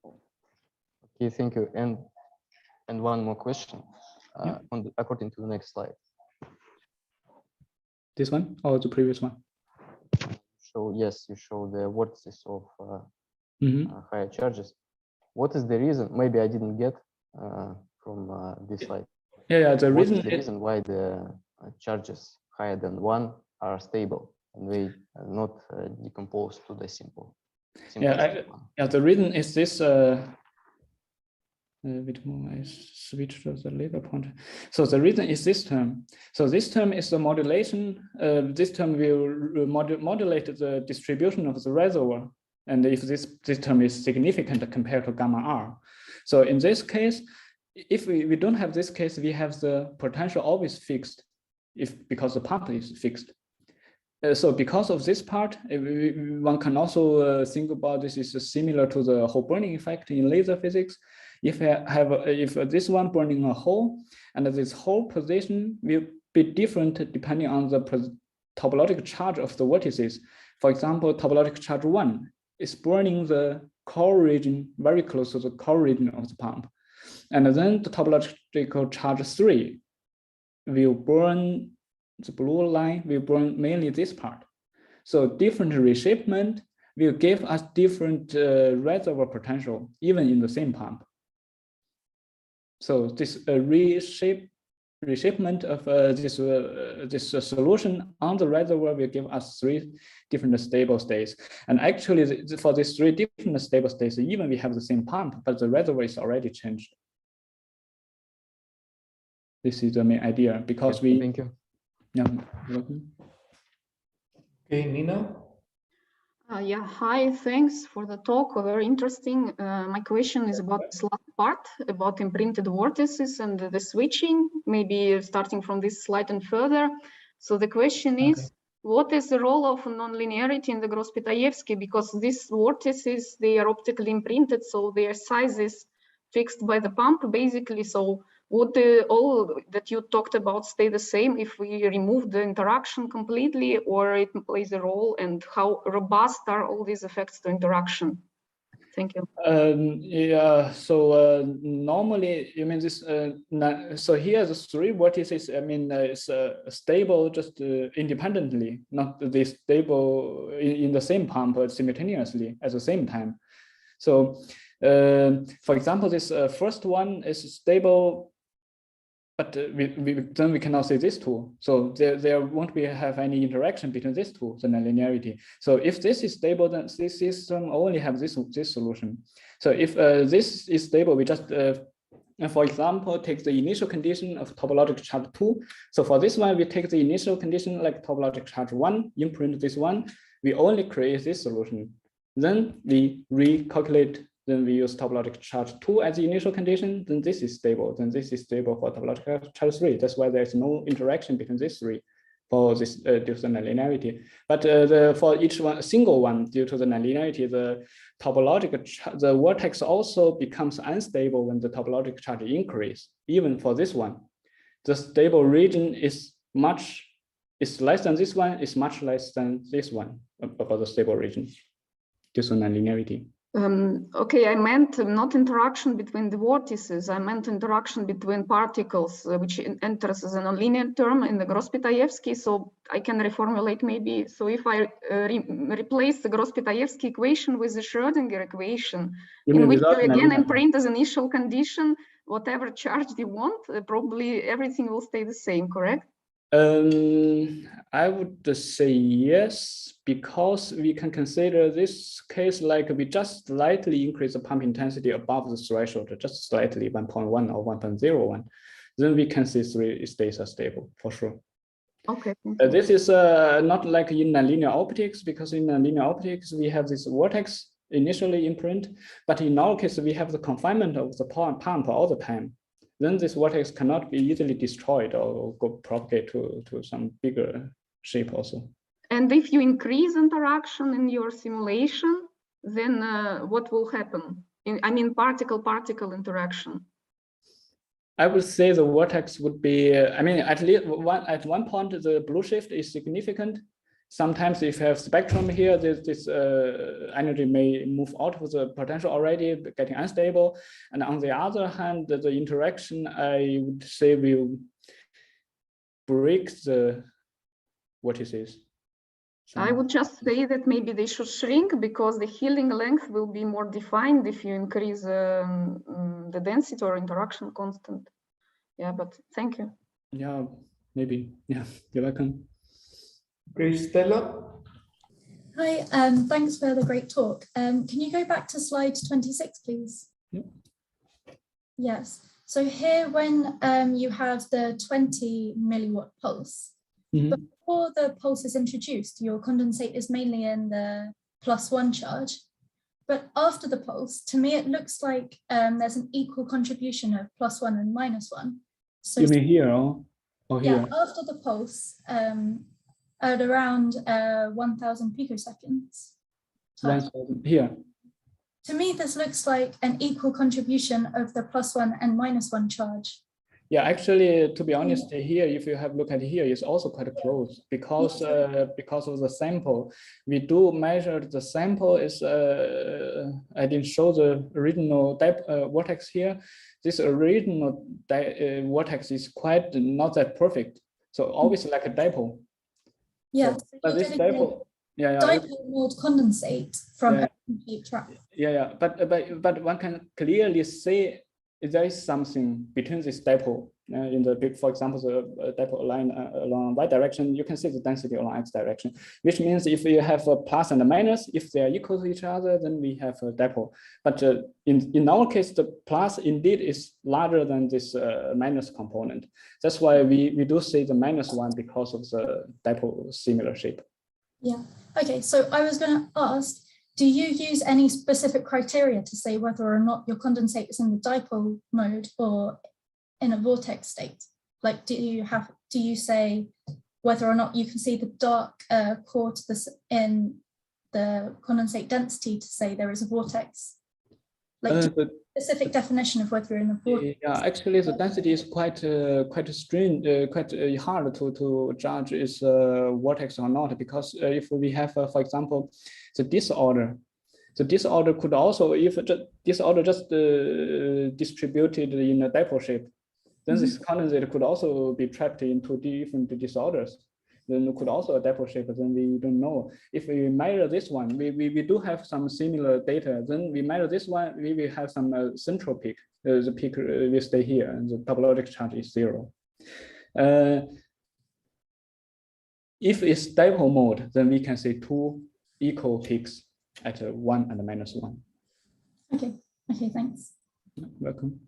Okay, thank you. And one more question, Yeah. According to the next slide. This one or the previous one? So yes, you show the vortices of Mm-hmm. higher charges. What is the reason? Maybe I didn't get from this slide. Yeah. The What reason is the reason why the charges higher than 1 are stable and they are not decompose to the simple. Yeah. The reason is this. Wait a moment, I switch to the later point. So the reason is this term. So this term is the modulation. This term will modulate the distribution of the reservoir. And if this term is significant compared to gamma R. So in this case, if we don't have this case, we have the potential always fixed because the pump is fixed. So because of this part, one can also think about this is similar to the hole burning effect in laser physics. If this one burning a hole, and this hole position will be different depending on the topological charge of the vortices. For example, topological charge 1 is burning the core region very close to the core region of the pump. And then the topological charge 3 will burn, the blue line will burn mainly this part. So different reshapement will give us different reservoir potential, even in the same pump. So this reshapement of this solution on the reservoir will give us 3 different stable states. And actually, for these 3 different stable states, even we have the same pump, but the reservoir is already changed. This is the main idea because we. Thank you. Yeah. Okay, Nina. Yeah, hi, thanks for the talk, very interesting. My question is about this last part, about imprinted vortices and the switching, maybe starting from this slide and further. So the question is, what is the role of nonlinearity in the Gross-Pitayevsky? Because these vortices, they are optically imprinted, so their size is fixed by the pump, basically. So would all that you talked about stay the same if we remove the interaction completely, or it plays a role, and how robust are all these effects to interaction? Thank you. Yeah, so normally, you mean this, so here the 3 vortices, I mean, it's stable just independently, not they stable in the same pump simultaneously at the same time. So for example, this first one is stable, but then we cannot say this 2. So there won't have any interaction between these 2, the nonlinearity. So if this is stable, then this system only have this solution. So if this is stable, we just, for example, take the initial condition of topological charge 2. So for this one, we take the initial condition like topological charge 1, imprint this one, we only create this solution. Then we recalculate. Then we use topological charge 2 as the initial condition, then this is stable. Then this is stable for topological charge 3. That's why there's no interaction between these 3 for this due to the nonlinearity. But for each one, single one, due to the nonlinearity, the topological, the vortex also becomes unstable when the topological charge increase. Even for this one, the stable region is less than this one, is much less than this one about the stable region due to nonlinearity. Okay, I meant not interaction between the vortices. I meant interaction between particles, which enters as a nonlinear term in the Gross-Pitayevsky. So I can reformulate maybe. So if I replace the Gross-Pitayevsky equation with the Schrödinger equation, in which you again imprint as initial condition whatever charge you want, probably everything will stay the same, correct? I would say yes, because we can consider this case like we just slightly increase the pump intensity above the threshold, just slightly 1.1 or 1.01. Then we can see three states are stable for sure. Okay. This is not like in nonlinear optics, because in nonlinear optics we have this vortex initially imprint, but in our case we have the confinement of the pump all the time. Then this vortex cannot be easily destroyed or go propagate to some bigger shape also. And if you increase interaction in your simulation, then what will happen? I mean, particle-particle interaction. I would say the vortex would be, I mean, at least at one point, the blue shift is significant. Sometimes if you have spectrum here, this energy may move out of the potential already, getting unstable. And on the other hand, the interaction, I would say, will break the vortices. I would just say that maybe they should shrink, because the healing length will be more defined if you increase the density or interaction constant. Yeah, but thank you. Yeah, maybe. Yeah, you're welcome. Okay, Stella. Hi, thanks for the great talk. Can you go back to slide 26, please? Yep. Yes. So here, when you have the 20 milliwatt pulse, before the pulse is introduced, your condensate is mainly in the +1 charge. But after the pulse, to me, it looks like there's an equal contribution of +1 and -1. So you mean here or here? Yeah, after the pulse, at around 1,000 picoseconds. 1,000 here. To me, this looks like an equal contribution of the +1 and -1 charge. Yeah, actually, to be honest, here, if you have a look at here, it's also quite close, because of the sample. We do measure the sample is, I didn't show the original vortex here. This original vortex is quite not that perfect. So always like a dipole. Yeah, so, but this dipole, dipole mode condensate from a complete track. Yeah, but one can clearly say there is something between this dipole in the big, for example, the dipole line along y direction, you can see the density along x direction, which means if you have a plus and a minus, if they are equal to each other, then we have a dipole. But in our case, the plus indeed is larger than this minus component. That's why we do see the -1 because of the dipole similar shape. Yeah, okay, so I was going to ask, do you use any specific criteria to say whether or not your condensate is in the dipole mode or in a vortex state? Like, do you say whether or not you can see the dark core to this in the condensate density to say there is a vortex? Like, specific definition of whether you're in the vortex? Yeah, actually, the density is quite strange, quite hard to judge is vortex or not, because if we have, for example, the disorder could also, if disorder just distributed in a dipole shape, then this condensate could also be trapped into different disorders. Then it could also a dipole shape, but then we don't know. If we measure this one, we do have some similar data. Then we measure this one, we will have some central peak. The peak will stay here, and the topological charge is 0. If it's dipole mode, then we can say 2 equal peaks at 1 and -1. Okay, thanks. Welcome.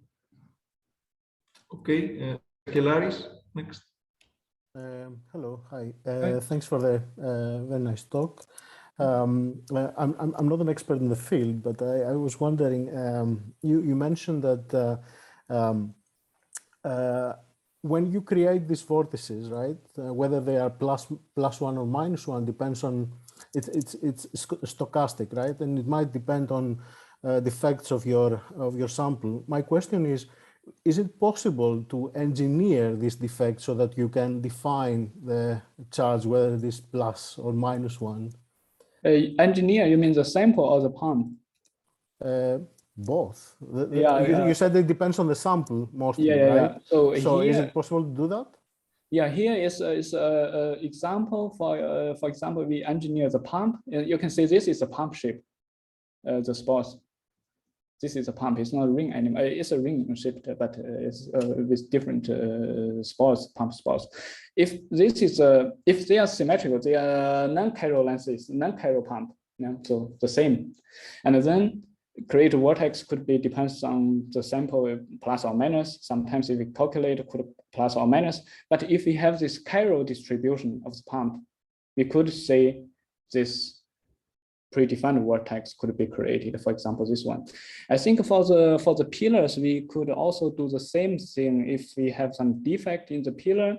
Okay, Kelaris, next. Hello, hi. Thanks for the very nice talk. I'm not an expert in the field, but I was wondering, you mentioned that when you create these vortices, right, whether they are +1 or -1 depends on, it's stochastic, right? And it might depend on the effects of your sample. My question is it possible to engineer these defects so that you can define the charge, whether it is plus or -1? Engineer, you mean the sample or the pump? Both. Yeah, you said it depends on the sample mostly, right? So So here, is it possible to do that? Yeah, here is a example. For example, we engineer the pump. You can see this is a pump shape, the spores. This is a pump. It's not a ring anymore. It's a ring shaped, but it's with different spores, pump spores. If this is if they are symmetrical, they are non-chiral lenses, non-chiral pump. Yeah, so the same, and then create a vortex could be depends on the sample plus or minus. Sometimes if we calculate, could plus or minus. But if we have this chiral distribution of the pump, we could say this predefined vortex could be created. For example, this one. I think for the pillars, we could also do the same thing. If we have some defect in the pillar,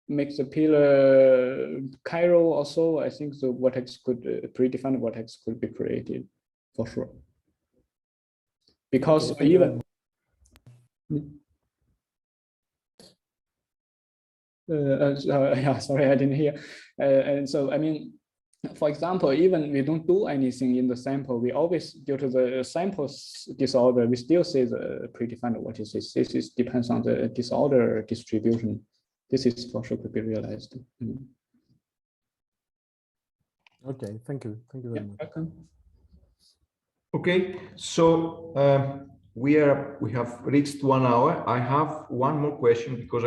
make the pillar chiral or so, I think the vortex could predefined vortex could be created for sure. Because Okay, even yeah, sorry, I didn't hear. And so I mean, for example, even we don't do anything in the sample, we always, due to the samples disorder, we still say the predefined vortices. This is depends on the disorder distribution. This is for sure could be realized. Okay, thank you very much. Welcome. Okay, so we have reached 1 hour. I have one more question because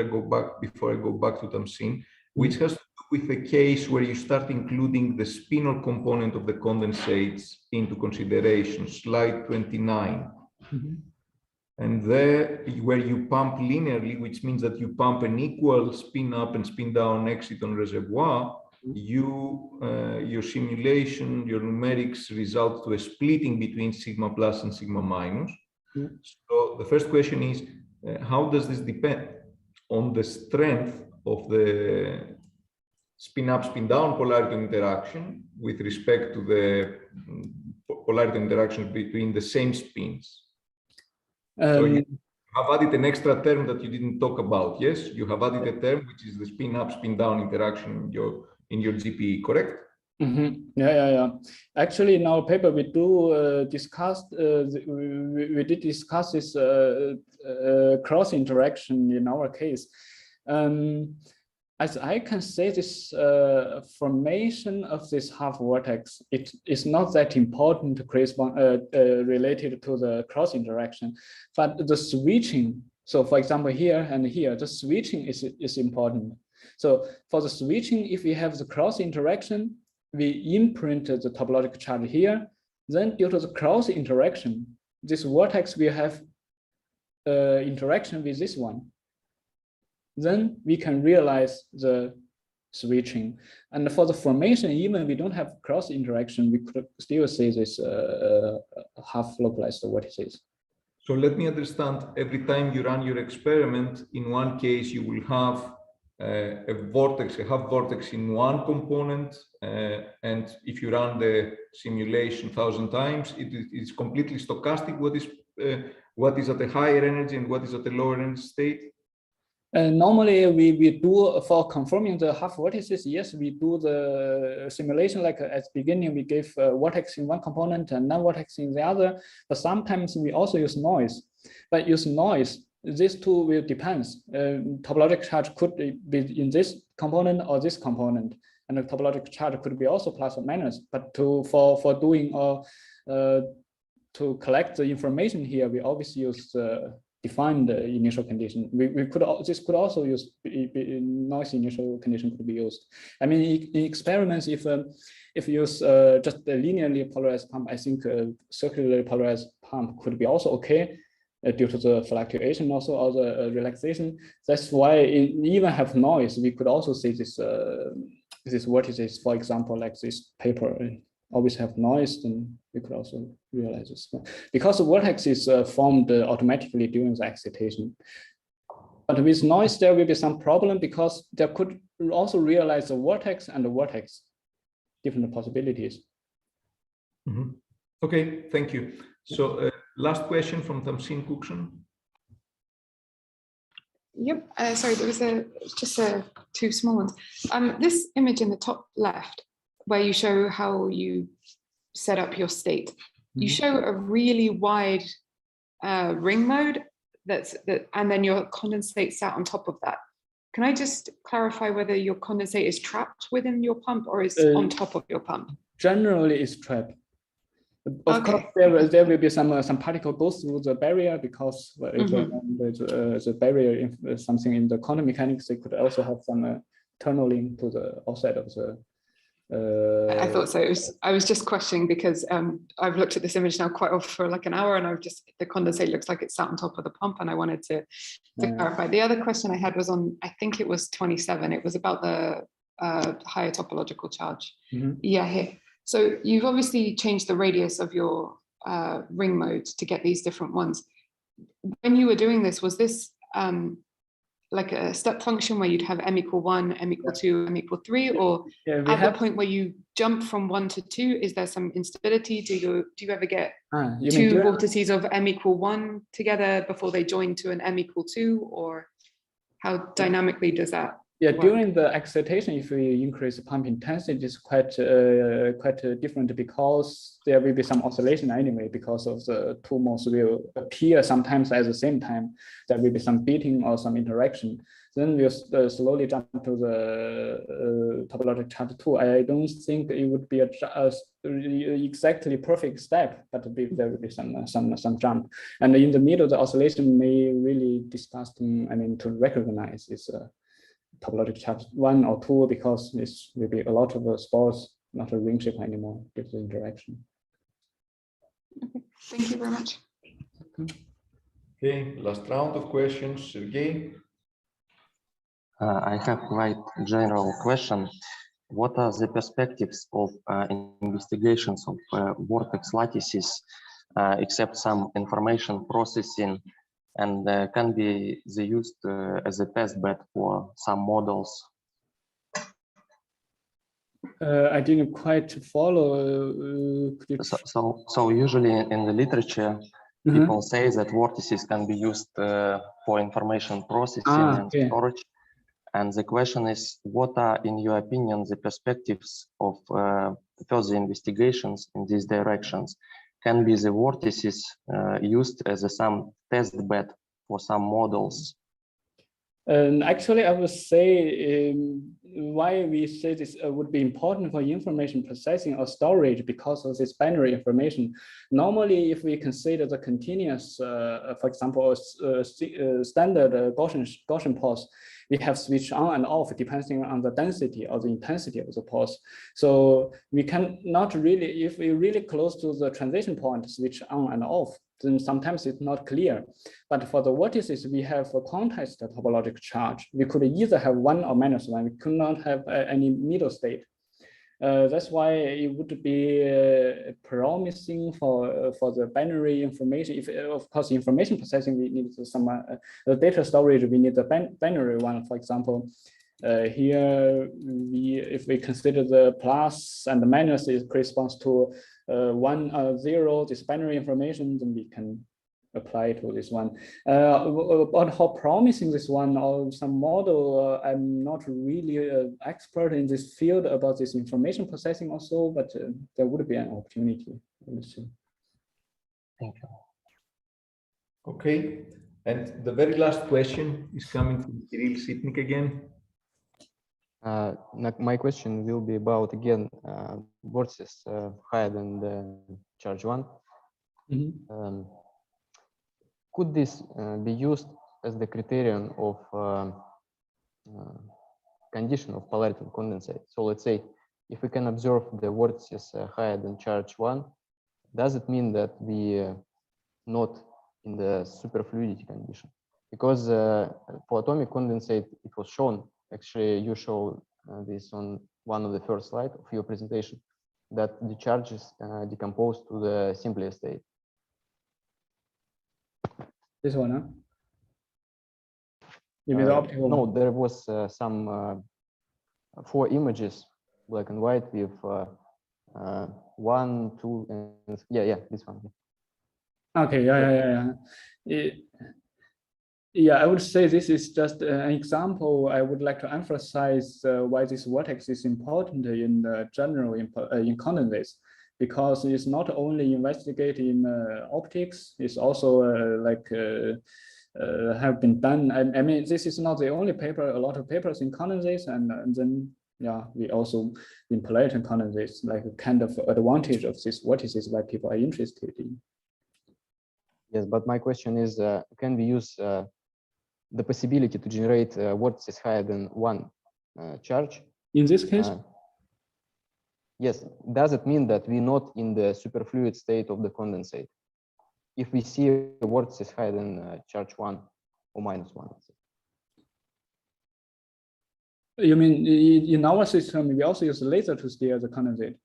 before I go back to Tamsin, which has to do with the case where you start including the spinor component of the condensates into consideration, slide 29. And there, where you pump linearly, which means that you pump an equal spin up and spin down exciton reservoir, your simulation, your numerics result to a splitting between sigma plus and sigma minus. So the first question is, how does this depend on the strength of the spin up, spin down polarity interaction with respect to the polarity interactions between the same spins? So you have added an extra term that you didn't talk about. Yes, you have added a term which is the spin up, spin down interaction in your GPE, correct? Yeah. Actually, in our paper, we do discuss. We did discuss this cross interaction in our case. As I can say, this formation of this half vortex, it is not that important to correspond related to the cross interaction, but the switching. So, for example, here and here, the switching is important. So, for the switching, if we have the cross interaction, we imprint the topological charge here. Then, due to the cross interaction, this vortex will have interaction with this one. Then we can realize the switching. And for the formation, even we don't have cross interaction, we could still say this half localized vortices. So let me understand, every time you run your experiment, in one case you will have a half vortex in one component, and if you run the simulation 1,000 times, it is completely stochastic what is at a higher energy and what is at a lower energy state. Normally, we do for confirming the half vortices. Yes, we do the simulation like at the beginning. We give vortex in one component and non-vortex in the other. But sometimes we also use noise. But use noise, these two will depend. Topological charge could be in this component or this component, and the topological charge could be also plus or minus. But for doing to collect the information here, we always use define the initial condition. This could also use noise initial condition could be used. I mean, in experiments, if you use just a linearly polarized pump, I think circularly polarized pump could be also okay due to the fluctuation also or the relaxation. That's why even have noise, we could also see this vortices, for example, like this paper. Always have noise, then we could also realize this. Because the vortex is formed automatically during the excitation. But with noise, there will be some problem because there could also realize the vortex and the vortex, different possibilities. Okay, thank you. So last question from Tamsin Cookson. Yep, sorry, there was just two small ones. This image in the top left, where you show how you set up your state. you show a really wide ring mode and then your condensate sat on top of that. Can I just clarify whether your condensate is trapped within your pump or is on top of your pump? Generally, it's trapped. Of course, there will be some particle goes through the barrier because if the barrier, if something in the quantum mechanics, it could also have some tunneling to the outside of the. I thought so. I was just questioning because I've looked at this image now quite often for like an hour, and the condensate looks like it's sat on top of the pump, and I wanted to clarify. The other question I had was on, I think it was 27. It was about the higher topological charge. Yeah, here. So you've obviously changed the radius of your ring modes to get these different ones. When you were doing this, was this like a step function where you'd have m equal 1, m equal 2, m equal 3, or at the point where you jump from 1 to 2, is there some instability? Do you ever get two vortices of m equal 1 together before they join to an m equal 2, or how dynamically does that work? During the excitation, if we increase the pump intensity, it's quite different because there will be some oscillation anyway because of the two modes will appear sometimes at the same time. There will be some beating or some interaction. Then we'll slowly jump to the topological charge 2. I don't think it would be a exactly perfect step, but there will be some jump. And in the middle, the oscillation may really disgusting. I mean, to recognize this. Topological charge 1 or 2 because this will be a lot of spores, not a ring shape anymore due to the interaction. Okay, thank you very much. Okay, last round of questions, Sergey. I have quite general question. What are the perspectives of investigations of vortex lattices, except some information processing, and can be used as a test bed for some models? I didn't quite follow. So usually in the literature, people say that vortices can be used for information processing and storage. And the question is, what are, in your opinion, the perspectives of further investigations in these directions? Can be the vortices used as some test bed for some models? Actually, I would say why we say this would be important for information processing or storage because of this binary information. Normally, if we consider the continuous, for example, standard Gaussian pulse, we have switch on and off depending on the density or the intensity of the pulse. So we can not really, if we really close to the transition point, switch on and off, then sometimes it's not clear. But for the vortices, we have a quantized topological charge. We could either have 1 or -1. We could not have any middle state. That's why it would be promising for the binary information. If, of course, information processing, we need some the data storage. We need the binary one. For example, here if we consider the plus and the minus, it corresponds to 1 or 0. This binary information, then we can apply to this one. About how promising this one or some model, I'm not really an expert in this field about this information processing also, but there would be an opportunity. Thank you. Okay, and the very last question is coming from Kirill Sitnik again. My question will be about, again, vortices higher than the charge 1. Could this be used as the criterion of condition of polariton condensate? So let's say if we can observe the vortices higher than charge 1, does it mean that we not in the superfluidity condition? Because for atomic condensate, it was shown, actually you showed this on one of the first slides of your presentation, that the charges decompose to the simplest state. This one, huh? You mean the optical? No, there was some 4 images, black and white, with 1, 2, and yeah, this one. Okay, yeah. I would say this is just an example. I would like to emphasize why this vortex is important in general in condensates, because it's not only investigating optics, it's also have been done. I mean, this is not the only paper, a lot of papers in condensates, and then, yeah, we also in Polariton condensates, like a kind of advantage of this vortices that people are interested in. Yes, but my question is, can we use the possibility to generate vortices higher than one charge? In this case? Yes. Does it mean that we're not in the superfluid state of the condensate if we see a vortices higher than charge 1 or minus 1? You mean in our system, we also use laser to steer the condensate?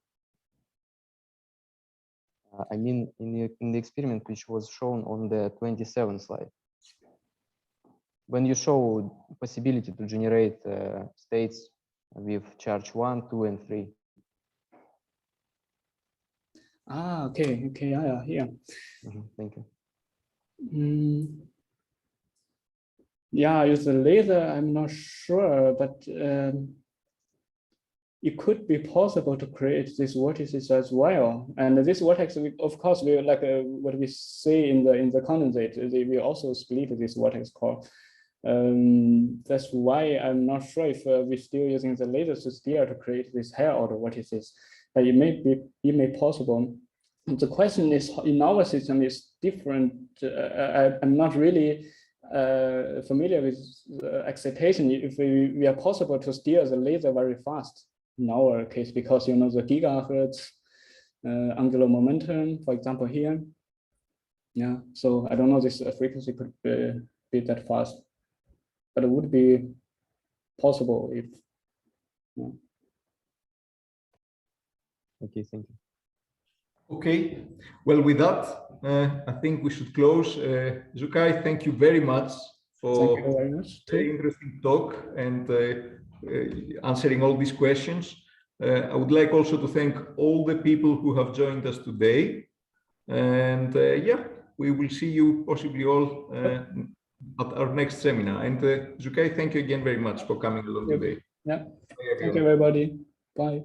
I mean, in the experiment which was shown on the 27th slide, when you show possibility to generate states with charge 1, 2, and 3. Ah, okay, yeah, here. Thank you. Yeah, use the laser, I'm not sure, but it could be possible to create these vortices as well. And this vortex, of course, we like what we say in the condensate, we also split this vortex core. That's why I'm not sure if we're still using the laser to steer to create these higher order vortices. But it may possible. The question is, in our system is different. I'm not really familiar with excitation. If we are possible to steer the laser very fast in our case, because, you know, the gigahertz angular momentum, for example, here. Yeah, so I don't know this frequency could be that fast, but it would be possible if. Yeah. Okay, thank you. Okay, well, with that, I think we should close. Xuekai, thank you very much for a very interesting talk and answering all these questions. I would like also to thank all the people who have joined us today. And yeah, we will see you possibly all at our next seminar. And Xuekai, thank you again very much for coming along today. Yeah, thank you, everybody. Bye.